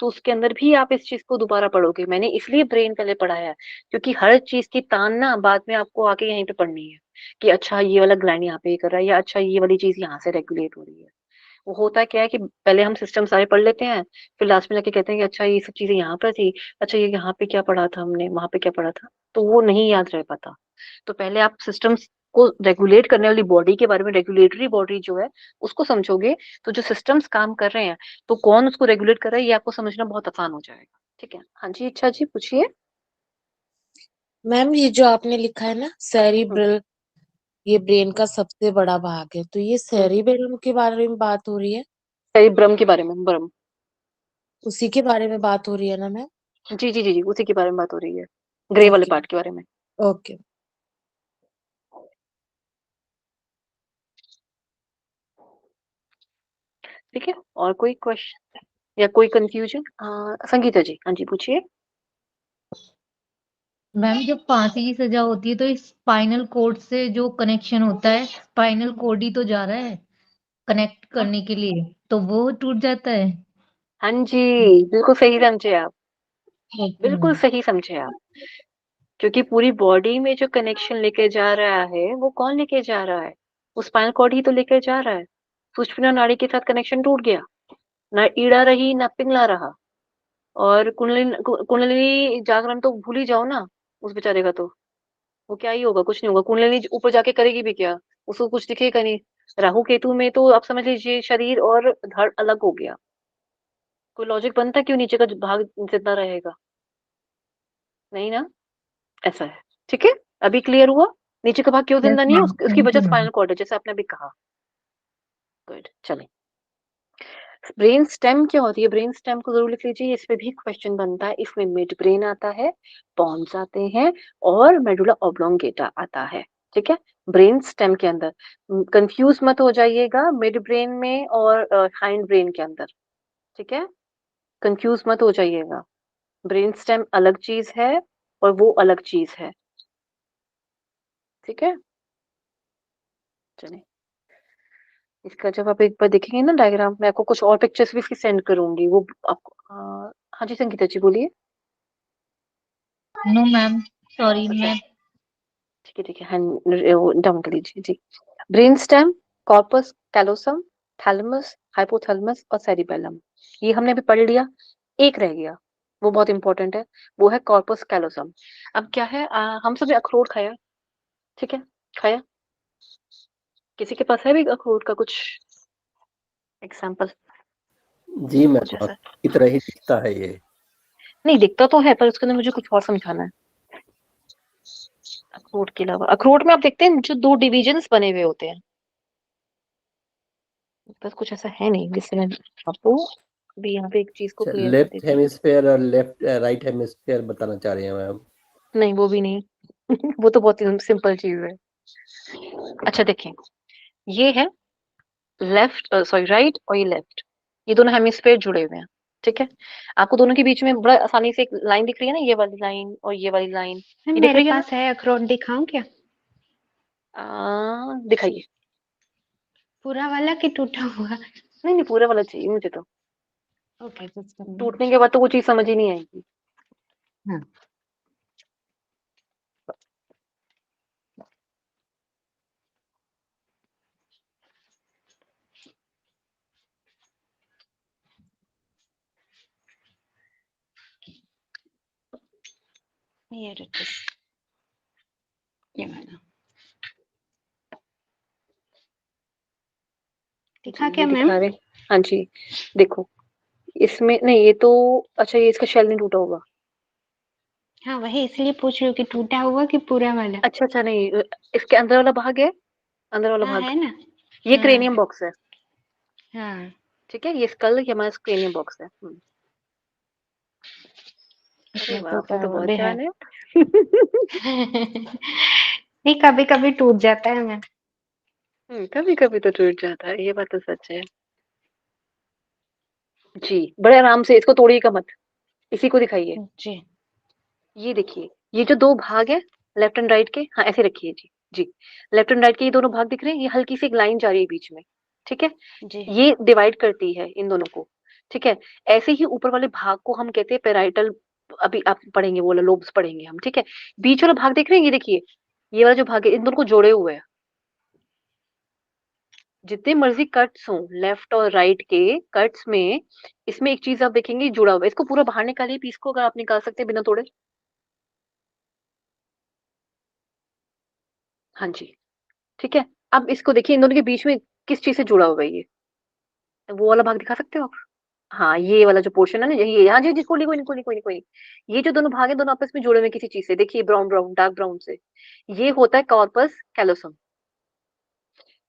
तो उसके अंदर भी आप इस चीज को दोबारा पढ़ोगे। मैंने इसलिए ब्रेन पहले पढ़ाया है, क्योंकि हर चीज की तान ना बाद में आपको आके यहीं पे पढ़नी है, कि अच्छा ये वाला ग्लैंड यहाँ पे ये कर रहा है, या अच्छा ये वाली चीज यहाँ से रेगुलेट हो रही है। वो होता क्या है कि पहले हम सिस्टम सारे पढ़ लेते हैं, फिर लास्ट में जाके कहते हैं कि अच्छा ये सब चीजें यहाँ पर थी, अच्छा ये यहाँ पे क्या पढ़ा था हमने, वहां पे क्या पढ़ा था, तो वो नहीं याद रह पाता। तो पहले आप सिस्टम्स को रेगुलेट करने वाली बॉडी के बारे में, रेगुलेटरी बॉडी जो है उसको समझोगे, तो जो सिस्टम्स काम कर रहे हैं, तो कौन उसको रेगुलेट कर रहा है, ये आपको समझना बहुत आसान हो जाएगा। ठीक है, हाँ जी, इच्छा जी पूछिए। मैम ये जो आपने लिखा है ना हम्म, सेरिब्रल, ये ब्रेन का सबसे बड़ा भाग है, तो ये हम्म। सेरिब्रम के बारे में बात हो रही है? सेरिब्रम के बारे में, ब्रह्म। उसी के बारे में बात हो रही है ना मैम? जी जी जी जी, उसी के बारे में बात हो रही है, ग्रे वाले ओके पार्ट के बारे में। ओके। ठीक है, और कोई क्वेश्चन या कोई कंफ्यूजन? संगीता जी, हाँ जी पूछिए। मैम जब फांसी की सजा होती है तो इस स्पाइनल कोड से जो कनेक्शन होता है, स्पाइनल कोड ही तो जा रहा है कनेक्ट करने के लिए, तो वो टूट जाता है। हाँ जी, बिल्कुल सही समझे आप, ओके बिल्कुल मैम। सही समझे आप। क्योंकि पूरी बॉडी में जो कनेक्शन लेके जा रहा है, वो कौन लेके जा रहा है? वो स्पाइनल कॉर्ड ही तो लेके जा रहा है। सुषुम्ना नाड़ी के साथ कनेक्शन टूट गया, ना ईड़ा रही ना पिंगला रहा। और कुंडलिनी जागरण तो भूल ही जाओ ना, उस बेचारे का तो वो क्या ही होगा, कुछ नहीं होगा। कुंडलिनी ऊपर जाके करेगी भी क्या, उसको कुछ दिखेगा नहीं। राहु केतु में तो आप समझ लीजिए शरीर और धड़ अलग हो गया। कोई लॉजिक बनता है क्यों नीचे का भाग जिंदा रहेगा? नहीं ना, ऐसा है। ठीक है, अभी क्लियर हुआ नीचे का भाग क्यों यस जिंदा नहीं है? मैम, उसकी थैंक वजह यू मैम। स्पाइनल कॉर्ड है, जैसे आपने अभी कहा। गुड, चलिए। ब्रेन स्टेम क्या होती है? ब्रेन स्टेम को जरूर लिख लीजिए, इस पे भी क्वेश्चन बनता है। इसमें मिड ब्रेन आता है, पॉन्स आते हैं और मेडुला ऑब्लोंगेटा आता है। ठीक है, ब्रेन स्टेम के अंदर कंफ्यूज मत हो जाइएगा मिड ब्रेन में और हाइंड ब्रेन के अंदर। ठीक है, कंफ्यूज मत हो जाइएगा। ब्रेन स्टेम अलग चीज है और वो अलग चीज है। ठीक है, चलिए। इसका जब आप एक बार देखेंगे ना डायग्राम, मैं आपको कुछ और पिक्चर्स भी इसकी सेंड करूंगी, वो आपको हाँ जी संगीता जी बोलिए। नो मैम, सॉरी अच्छा, मैं ठीक है, हाँ डाउन कर लीजिए जी। Brain stem, corpus callosum, thalamus, hypothalamus और सेरिबेलम, ये हमने अभी पढ़ लिया। एक रह गया, वो बहुत इंपॉर्टेंट है, वो है कॉर्पस कैलोसम। अब क्या है, हम सब ने अखरोट खाया, ठीक है, खाया। किसी के पास है भी अखरोट का कुछ एग्जाम्पल, जी कुछ मैम, ऐसा? की तरह ही दिखता है ये। नहीं दिखता तो है, पर उसके अंदर मुझे कुछ और समझाना है। अखरोट के अलावा, अखरोट में आप देखते हैं जो दो डिविजन्स बने हुए होते हैं, बस कुछ ऐसा है नहीं जिससे मैं आपको अभी यहाँ पे एक चीज को क्लियर कर लेफ्ट देती हूँ। हेमिस्फेयर और लेफ्ट राइट हेमिस्फेयर बताना चाह रहे हैं मैम? नहीं वो भी नहीं वो तो बहुत सिंपल चीज है। अच्छा देखिए, ये है लेफ्ट, सॉरी राइट, और ये लेफ्ट, ये दोनों हेमिस्फेयर जुड़े हुए हैं। ठीक है, आपको दोनों के बीच में बड़ा आसानी से एक लाइन दिख रही है ना, ये वाली लाइन और ये वाली लाइन, मैम ये दिख मेरे रही है ना? पास है अखरोट, दिखाऊं क्या? दिखाइए। पूरा वाला कि टूटा हुआ? नहीं नहीं, पूरा वाला चाहिए मुझे तो, ओके जस्ट अ टूटने मिनट। के बाद तो वो चीज समझ ही नहीं आएगी। हाँ, ये रखो, ये वाला दिखा जी क्या ये मैम? दिखा रहे, हाँ जी। देखो, इसमें नहीं, ये तो अच्छा, ये इसका शेल नहीं टूटा होगा। हाँ वही इसलिए पूछ रही हूँ कि टूटा हुआ कि पूरा वाला। अच्छा अच्छा, नहीं इसके अंदर वाला भाग है, अंदर वाला हाँ भाग, है ना। ये हाँ क्रेनियम बॉक्स है। हाँ। ठीक है, ये स्कल ये हमारा क्रेनियम बॉक्स है। अरे इसमें वाह, आपने टूटा तो हुआ बहुत भी है। जान है। नहीं कभी कभी टूट जाता है मैम। कभी कभी तो टूट जाता है, ये बात तो सच है जी। बड़े आराम से इसको तोड़िएगा मत, इसी को दिखाइए। जी ये देखिए, ये जो दो भाग है लेफ्ट एंड राइट के, हाँ ऐसे रखिए जी। जी, लेफ्ट एंड राइट के ये दोनों भाग दिख रहे हैं, ये हल्की सी एक लाइन जा रही है बीच में। ठीक है, जी ये डिवाइड करती है इन दोनों को। ठीक है, ऐसे ही ऊपर वाले भाग को हम कहते हैं पेराइटल, अभी आप पढ़ेंगे वो वाला लोब्स पढ़ेंगे हम। ठीक है, बीच वाला भाग देख रहे हैं, ये देखिए, ये वाला जो भाग है इन दोनों को जोड़े हुए है। जितने मर्जी कट्स हों लेफ्ट और राइट के कट्स में, इसमें एक चीज आप देखेंगे जुड़ा हुआ है। इसको पूरा बाहर निकालिए पीस को, अगर आप निकाल सकते हैं बिना तोड़े। हाँ जी, ठीक है। अब इसको देखिए, इन दोनों के बीच में किस चीज से जुड़ा हुआ है ये, वो वाला भाग दिखा सकते हो आप? हाँ, ये वाला जो पोर्शन है ना, यही है। हाँ जी जी, कोई नहीं कोई नहीं कोई नहीं कोई नहीं कोई नहीं। ये जो दोनों भाग है दोनों आपस में जुड़े हुए हैं किसी चीज से, देखिए ब्राउन ब्राउन डार्क ब्राउन से, ये होता है कॉर्पस कैलोसम।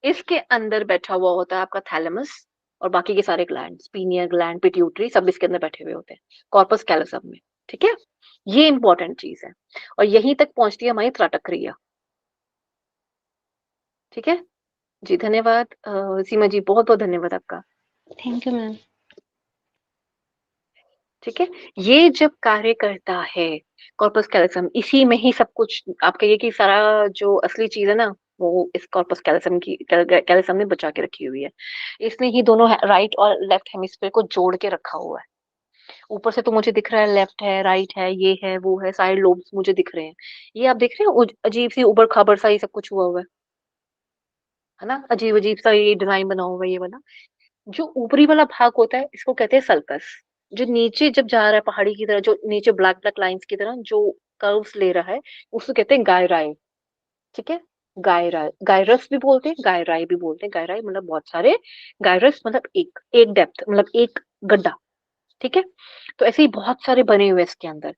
इसके अंदर बैठा हुआ होता है आपका थैलेमस, और बाकी के सारे ग्लैंड, पीनियल ग्लैंड, पिट्यूटरी, सब इसके अंदर बैठे हुए होते हैं कॉर्पस कैलोसम में। ठीक है, ये इंपॉर्टेंट चीज है, और यहीं तक पहुंचती है हमारी त्राटक क्रिया। ठीक है जी, धन्यवाद सीमा जी, बहुत बहुत धन्यवाद आपका। Thank you ma'am. ठीक है, ये जब कार्य करता है कॉर्पस कैलोसम, इसी में ही सब कुछ, आप कहिए कि सारा जो असली चीज है ना, वो इस कॉर्पस कैलोसम की कैलोसम ने बचा के रखी हुई है। इसने ही दोनों राइट और लेफ्ट हेमिस्फीयर को जोड़ के रखा हुआ है। ऊपर से तो मुझे दिख रहा है लेफ्ट है, राइट है, ये है, वो है, साइड लोब्स मुझे दिख रहे हैं। ये आप देख रहे हैं अजीब सी उबड़ खाबड़ सा ये सब कुछ हुआ हुआ है ना, अजीब अजीब सा ये डिजाइन बना हुआ है ये वाला। जो ऊपरी वाला भाग होता है इसको कहते हैं सल्कस। जो नीचे जब जा रहा है पहाड़ी की तरह, जो नीचे ब्लैक ब्लैक लाइंस की तरह जो कर्व्स ले रहा है, उसको कहते हैं गायराई। ठीक है, गायराई, गायरस भी बोलते हैं, गायराई भी बोलते हैं। गायराई मतलब बहुत सारे, गायरस मतलब एक एक डेप्थ, मतलब एक गड्ढा। ठीक है। तो ऐसे ही बहुत सारे बने हुए हैं इसके अंदर।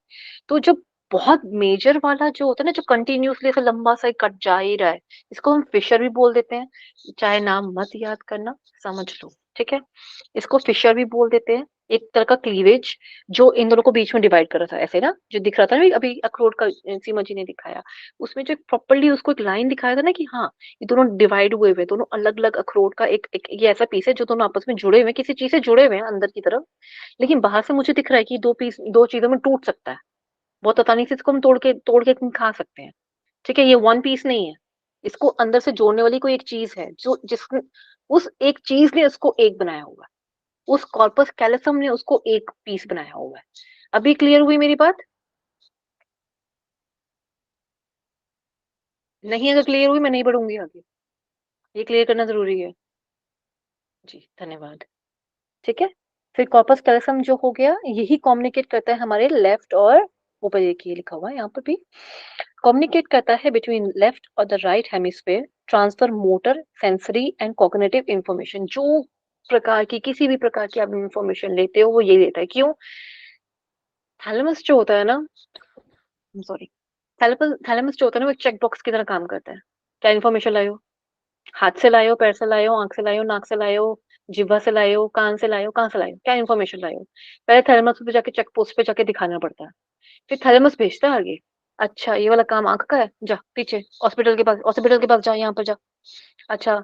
तो जब बहुत मेजर वाला जो होता है ना, जो कंटिन्यूअसली ऐसा लंबा सा कट जा ही रहा है, इसको हम फिशर भी बोल देते हैं। चाहे नाम मत याद करना, समझ लो, ठीक है। इसको फिशर भी बोल देते हैं। एक तरह का क्लीवेज जो इन दोनों को बीच में डिवाइड कर रहा था, ऐसे ना, जो दिख रहा था ना अभी अखरोट का, सीमा जी ने दिखाया, उसमें जो प्रॉपरली उसको एक लाइन दिखाया था ना कि हाँ, ये दोनों डिवाइड हुए हुए, दोनों अलग अलग अखरोट का एक ये ऐसा पीस है जो दोनों आपस में जुड़े हुए हैं, किसी चीज से जुड़े हुए हैं अंदर की तरफ। लेकिन बाहर से मुझे दिख रहा है कि दो पीस दो चीजों में टूट सकता है, बहुत आसानी से इसको हम तोड़ के खा सकते हैं। ठीक है, ये वन पीस नहीं है, इसको अंदर से जोड़ने वाली कोई एक चीज है, जो जिस उस एक चीज ने उसको एक बनाया हुआ है, उस कॉर्पस कैलोसम ने उसको एक पीस बनाया हुआ है। अभी क्लियर हुई मेरी बात? नहीं, अगर क्लियर हुई मैं नहीं बढ़ूंगी आगे, ये क्लियर करना जरूरी है। जी धन्यवाद। ठीक है, फिर कॉर्पस कैलोसम जो हो गया, यही कम्युनिकेट करता है हमारे लेफ्ट और ऊपर देखिए लिखा हुआ है यहाँ पर भी, कम्युनिकेट करता है बिटवीन लेफ्ट और the right hemisphere, transfer motor, sensory and cognitive information. जो प्रकार की किसी भी प्रकार की आप इंफॉर्मेशन लेते हो वो ये देता है। क्यों? थैलेमस जो होता है ना, सॉरी, थैलेमस जो होता है ना, वो एक चेक बॉक्स की तरह काम करता है। क्या इन्फॉर्मेशन लाए हो? हाथ से लाए हो, पैर से लाए हो, आंख से लाए हो, नाक से लाए हो, जिह्वा से लाए हो, कान से लाए हो, कहाँ से लाए हो, क्या इन्फॉर्मेशन लाए हो? पहले थैलेमस पे जाके चेक पोस्ट पे जाके दिखाना पड़ता है, फिर थैलेमस भेजता है आगे। अच्छा, ये वाला काम आंख का है, जा पीछे हॉस्पिटल के पास जा, यहाँ पर जा। अच्छा,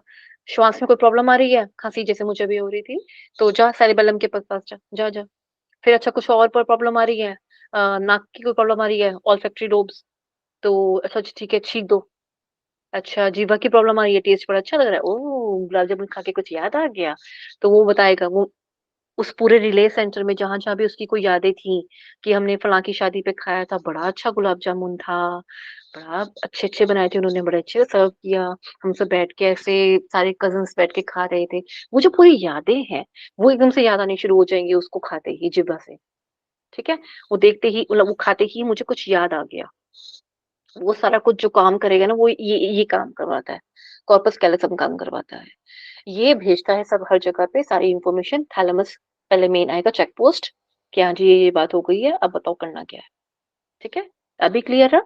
श्वास में कोई प्रॉब्लम आ रही है, खांसी जैसे मुझे भी हो रही थी, तो जा सेरिबेलम के पास जा जा जा। फिर अच्छा, कुछ और पर प्रॉब्लम आ रही है, नाक की कोई प्रॉब्लम आ रही है, ऑल्फैक्टरी लोब्स, तो अच्छा ठीक है, छींक दो। अच्छा, जीवा की प्रॉब्लम आ रही है, टेस्ट बड़ा अच्छा लग रहा है, ओह गुलाब जामुन खा के कुछ याद आ गया, तो वो बताएगा। वो उस पूरे रिले सेंटर में जहां जहां भी उसकी कोई यादें थी कि हमने फलां की शादी पे खाया था, बड़ा अच्छा गुलाब जामुन था, बड़ा अच्छे अच्छे बनाए थे उन्होंने, बड़े अच्छे सर्व किया, हम सब बैठ के ऐसे सारे कजन्स बैठ के खा रहे थे, वो जो पूरी यादें हैं वो एकदम से याद आनी शुरू हो जाएंगी उसको खाते ही जिब्बा से। ठीक है, वो देखते ही, मतलब वो खाते ही मुझे कुछ याद आ गया। वो सारा कुछ जो काम करेगा ना, वो ये काम करवाता है, कॉर्पस कैलोसम काम करवाता है। ये भेजता है सब हर जगह पे सारी इंफॉर्मेशन। थैलेमस पहले मेन आएगा चेक पोस्ट कि हाँ जी ये बात हो गई है, अब बताओ करना क्या है। ठीक है, अभी क्लियर है?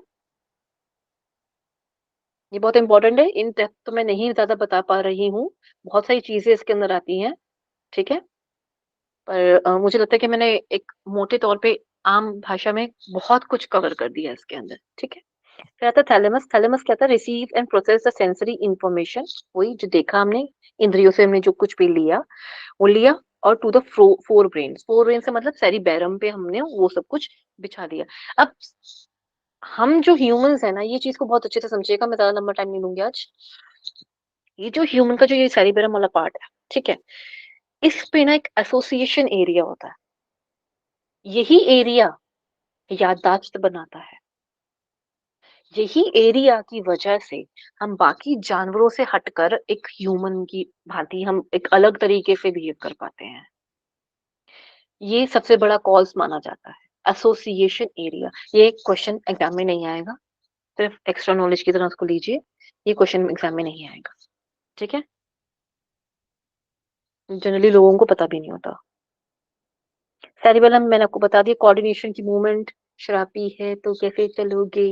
ये बहुत इंपॉर्टेंट है, इन डेप्थ तो मैं नहीं ज्यादा बता पा रही हूँ, बहुत सारी चीजें इसके अंदर आती हैं। ठीक है, पर मुझे लगता है कि मैंने एक मोटे तौर पे आम भाषा में बहुत कुछ कवर कर दिया इसके अंदर। ठीक है, फिर आता है थैलेमस। थैलेमस क्या था? Receive and process the sensory information, वही जो देखा हमने, इंद्रियों से हमने जो कुछ भी लिया वो लिया, और to the forebrain, forebrain से मतलब सेरिबेरम पे हमने वो सब कुछ बिछा दिया। अब हम जो ह्यूमंस है ना, ये चीज को बहुत अच्छे से समझिएगा, मैं ज्यादा लंबा टाइम नहीं लूंगी आज। ये जो ह्यूमन का जो ये सेरिबेरम वाला पार्ट है, ठीक है, इस पे ना एक एसोसिएशन एरिया होता है। यही एरिया याददाश्त बनाता है। यही एरिया की वजह से हम बाकी जानवरों से हटकर एक ह्यूमन की भांति हम एक अलग तरीके से बिहेव कर पाते हैं। ये सबसे बड़ा कॉज माना जाता है, एसोसिएशन एरिया। ये क्वेश्चन एग्जाम में नहीं आएगा, सिर्फ एक्स्ट्रा नॉलेज की तरह उसको लीजिए, ये क्वेश्चन एग्जाम में नहीं आएगा। ठीक है, जनरली लोगों को पता भी नहीं होता। सेरिबेलम मैंने आपको बता दिया, कोऑर्डिनेशन की मूवमेंट, शराबी है तो कैसे चलोगे।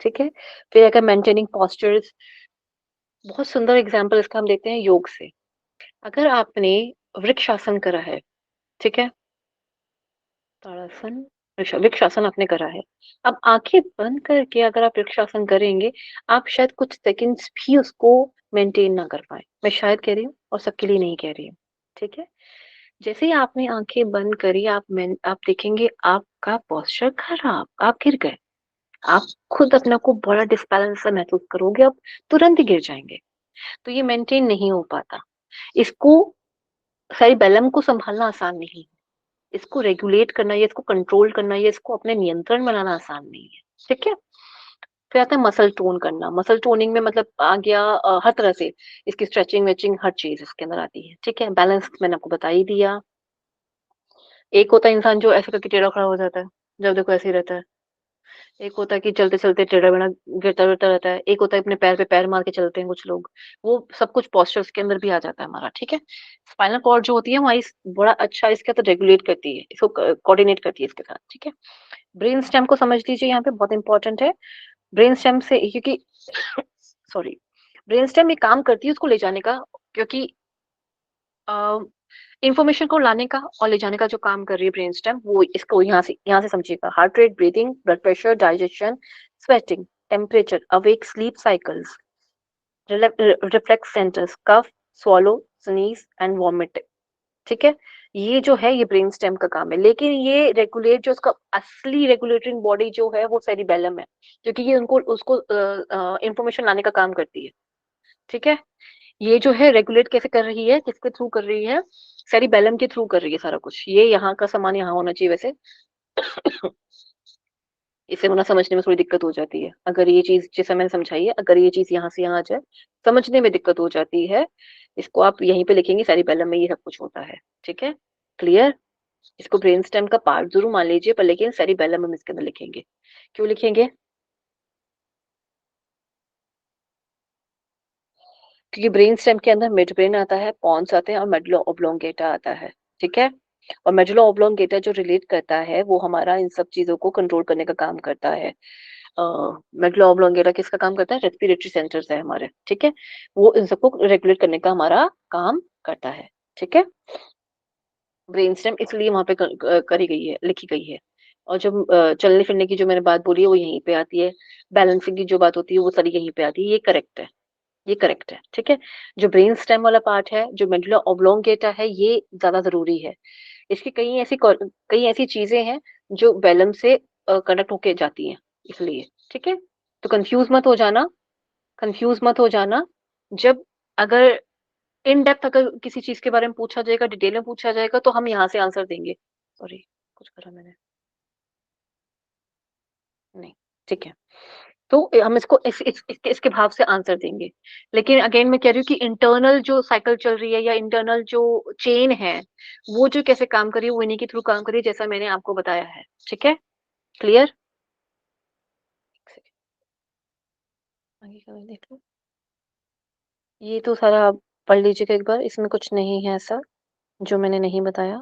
ठीक है, फिर अगर मेंटेनिंग पोस्चर्स, बहुत सुंदर एग्जांपल इसका हम देते हैं योग से। अगर आपने वृक्षासन करा है, ठीक है, ताड़ासन, वृक्षासन आपने करा है, अब आंखें बंद करके अगर आप वृक्षासन करेंगे, आप शायद कुछ सेकंड्स भी उसको मेंटेन ना कर पाए। मैं शायद कह रही हूँ और सबके लिए नहीं कह रही हूँ। ठीक है, जैसे ही आपने आंखें बंद करी, आप देखेंगे आपका पोस्चर खराब, आप गिर गए, आप खुद अपने को बड़ा डिसबैलेंस सा महसूस करोगे, आप तुरंत ही गिर जाएंगे। तो ये मेंटेन नहीं हो पाता। इसको सेरिबेलम को संभालना आसान नहीं है, इसको रेगुलेट करना या इसको कंट्रोल करना या इसको अपने नियंत्रण में लाना आसान नहीं है। ठीक है, फिर आता है मसल टोन करना। मसल टोनिंग में मतलब आ गया हर तरह से, इसकी स्ट्रेचिंग वेचिंग हर चीज इसके अंदर आती है। ठीक है, बैलेंस मैंने आपको बता ही दिया। एक होता है इंसान जो ऐसे करके टेढ़ा खड़ा हो जाता है, जब देखो ऐसे ही रहता है, एक होता है कि चलते-चलते टेढ़ा-मेढ़ा गिरता-विरता रहता है, एक होता है अपने पैर पे पैर मार के चलते हैं कुछ लोग, वो सब कुछ पोस्चर्स के अंदर भी आ जाता है हमारा, ठीक है? स्पाइनल कॉर्ड जो होती है हमारी बड़ा अच्छा इसके साथ रेगुलेट करती है, इसको कोऑर्डिनेट करती है इसके साथ, ठीक है? ब्रेन स्टेम को समझ लीजिए यहाँ पे बहुत इंपॉर्टेंट है। ब्रेन स्टेम से क्योंकि सॉरी, ब्रेन स्टेम ये काम करती है उसको ले जाने का, क्योंकि इंफॉर्मेशन को लाने का और ले जाने का जो काम कर रही है ब्रेन स्टेम, वो इसको यहाँ से समझिएगा। Heart rate, breathing, blood pressure, digestion, sweating, temperature, awake, sleep cycles, reflex centres, cough, swallow, sneeze and vomit, ठीक है? ये जो है ये ब्रेन स्टेम का काम है, लेकिन ये रेगुलेट जो उसका असली रेगुलेटिंग बॉडी जो है वो सेरिबेलम है, क्योंकि ये उनको उसको इंफॉर्मेशन लाने का काम करती है, ठीक है? ये जो है रेगुलेट कैसे कर रही है, किसके थ्रू कर रही है? सेरिबेलम के थ्रू कर रही है सारा कुछ। ये यहाँ का सामान यहाँ होना चाहिए वैसे। इसे होना समझने में थोड़ी दिक्कत हो जाती है। अगर ये चीज़ जैसे मैंने समझाई है, अगर ये चीज़ यहाँ से यहाँ आ जाए, समझने में दिक्कत हो जाती है। इसको आप यहीं पे लिखेंगे सेरिबेलम में ये सब कुछ होता है, ठीक है? क्लियर? इसको ब्रेन स्टेम का पार्ट ज़रूर मान लीजिए, पर लेकिन सेरिबेलम हम इसके अंदर लिखेंगे। क्यों लिखेंगे? क्योंकि ब्रेन स्टेम के अंदर मिड ब्रेन आता है, पॉन्स आते हैं और मेडुला ऑब्लोंगेटा आता है, ठीक है? और मेडुला ऑब्लोंगेटा जो रिलेट करता है वो हमारा इन सब चीजों को कंट्रोल करने का काम करता है। मेडुला ऑब्लोंगेटा किसका काम करता है? रेस्पिरेटरी सेंटर्स है हमारे, ठीक है? वो इन सबको रेगुलेट करने का हमारा काम करता है, ठीक है? ब्रेन स्टेम इसलिए वहां पे करी गई है, लिखी गई है। और जो चलने फिरने की जो मैंने बात बोली है वो यहीं पे आती है। बैलेंसिंग की जो बात होती है वो सारी यहीं पे आती है। ये करेक्ट है, ये करेक्ट है, ठीक है? जो ब्रेन स्टेम वाला पार्ट है, जो मेडुला ऑब्लोंगेटा है, ये ज्यादा जरूरी है। इसकी कई ऐसी चीजें हैं जो वेलम से कनेक्ट होके जाती हैं, इसलिए, ठीक है? तो कंफ्यूज मत हो जाना, कंफ्यूज मत हो जाना। जब अगर इन डेप्थ अगर किसी चीज के बारे में पूछा जाएगा, डिटेल में पूछा जाएगा, तो हम यहाँ से आंसर देंगे। सॉरी, कुछ करा मैंने नहीं, ठीक है? तो हम इसको इसके भाव से आंसर देंगे। लेकिन अगेन मैं कह रही हूँ कि इंटरनल जो साइकिल चल रही है या इंटरनल जो चेन है, वो जो कैसे काम कर रही है, वो इन्हीं के थ्रू काम कर रही है, जैसा मैंने आपको बताया है, ठीक है? क्लियर? आगे का देख लो। ये तो सारा आप पढ़ लीजिएगा एक बार, इसमें कुछ नहीं है ऐसा जो मैंने नहीं बताया।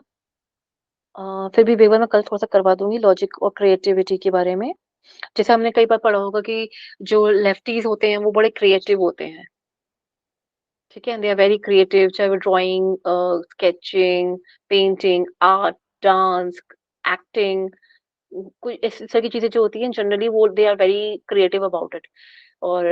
फिर भी एक बार मैं कल थोड़ा सा करवा दूंगी लॉजिक और क्रिएटिविटी के बारे में। जैसे हमने कई बार पढ़ा होगा कि जो लेफ्टीज होते हैं वो बड़े क्रिएटिव होते हैं, ठीक है? दे आर वेरी क्रिएटिव, चाहे वो drawing, sketching, painting, art, dance, acting, कोई इस तरह की चीजें जो होती हैं जनरली वो they are very creative about it. और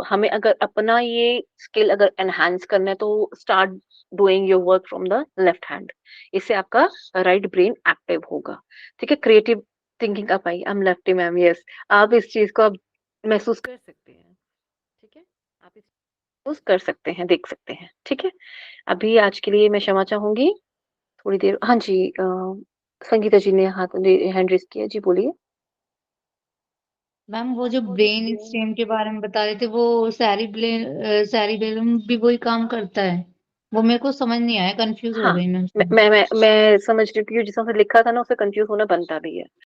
हमें अगर अपना ये स्किल अगर एनहांस करना है तो start doing your work from the left hand. इससे आपका राइट ब्रेन एक्टिव होगा, ठीक है? क्रिएटिव थिंकिंग आप I, I am lefty ma'am, yes. आप इस चीज को आप महसूस कर सकते हैं, ठीक है? आप इस महसूस कर सकते हैं, देख सकते हैं, ठीक है? अभी आज के लिए मैं क्षमा चाहूंगी। थोड़ी देर, हाँ जी, संगीता जी ने हैंड रेस किया जी, बोलिए। मैम वो जो ब्रेन स्टेम के बारे में बता रहे थे, वो सैरिबेलम भी वही काम करता है? वो मेरे को समझ नहीं आया, कंफ्यूज हो हाँ, गई मैं मैं उसमें। मैं मैं समझ रही हूँ, क्योंकि जिस तरह से लिखा था ना उससे कंफ्यूज होना बनता भी है।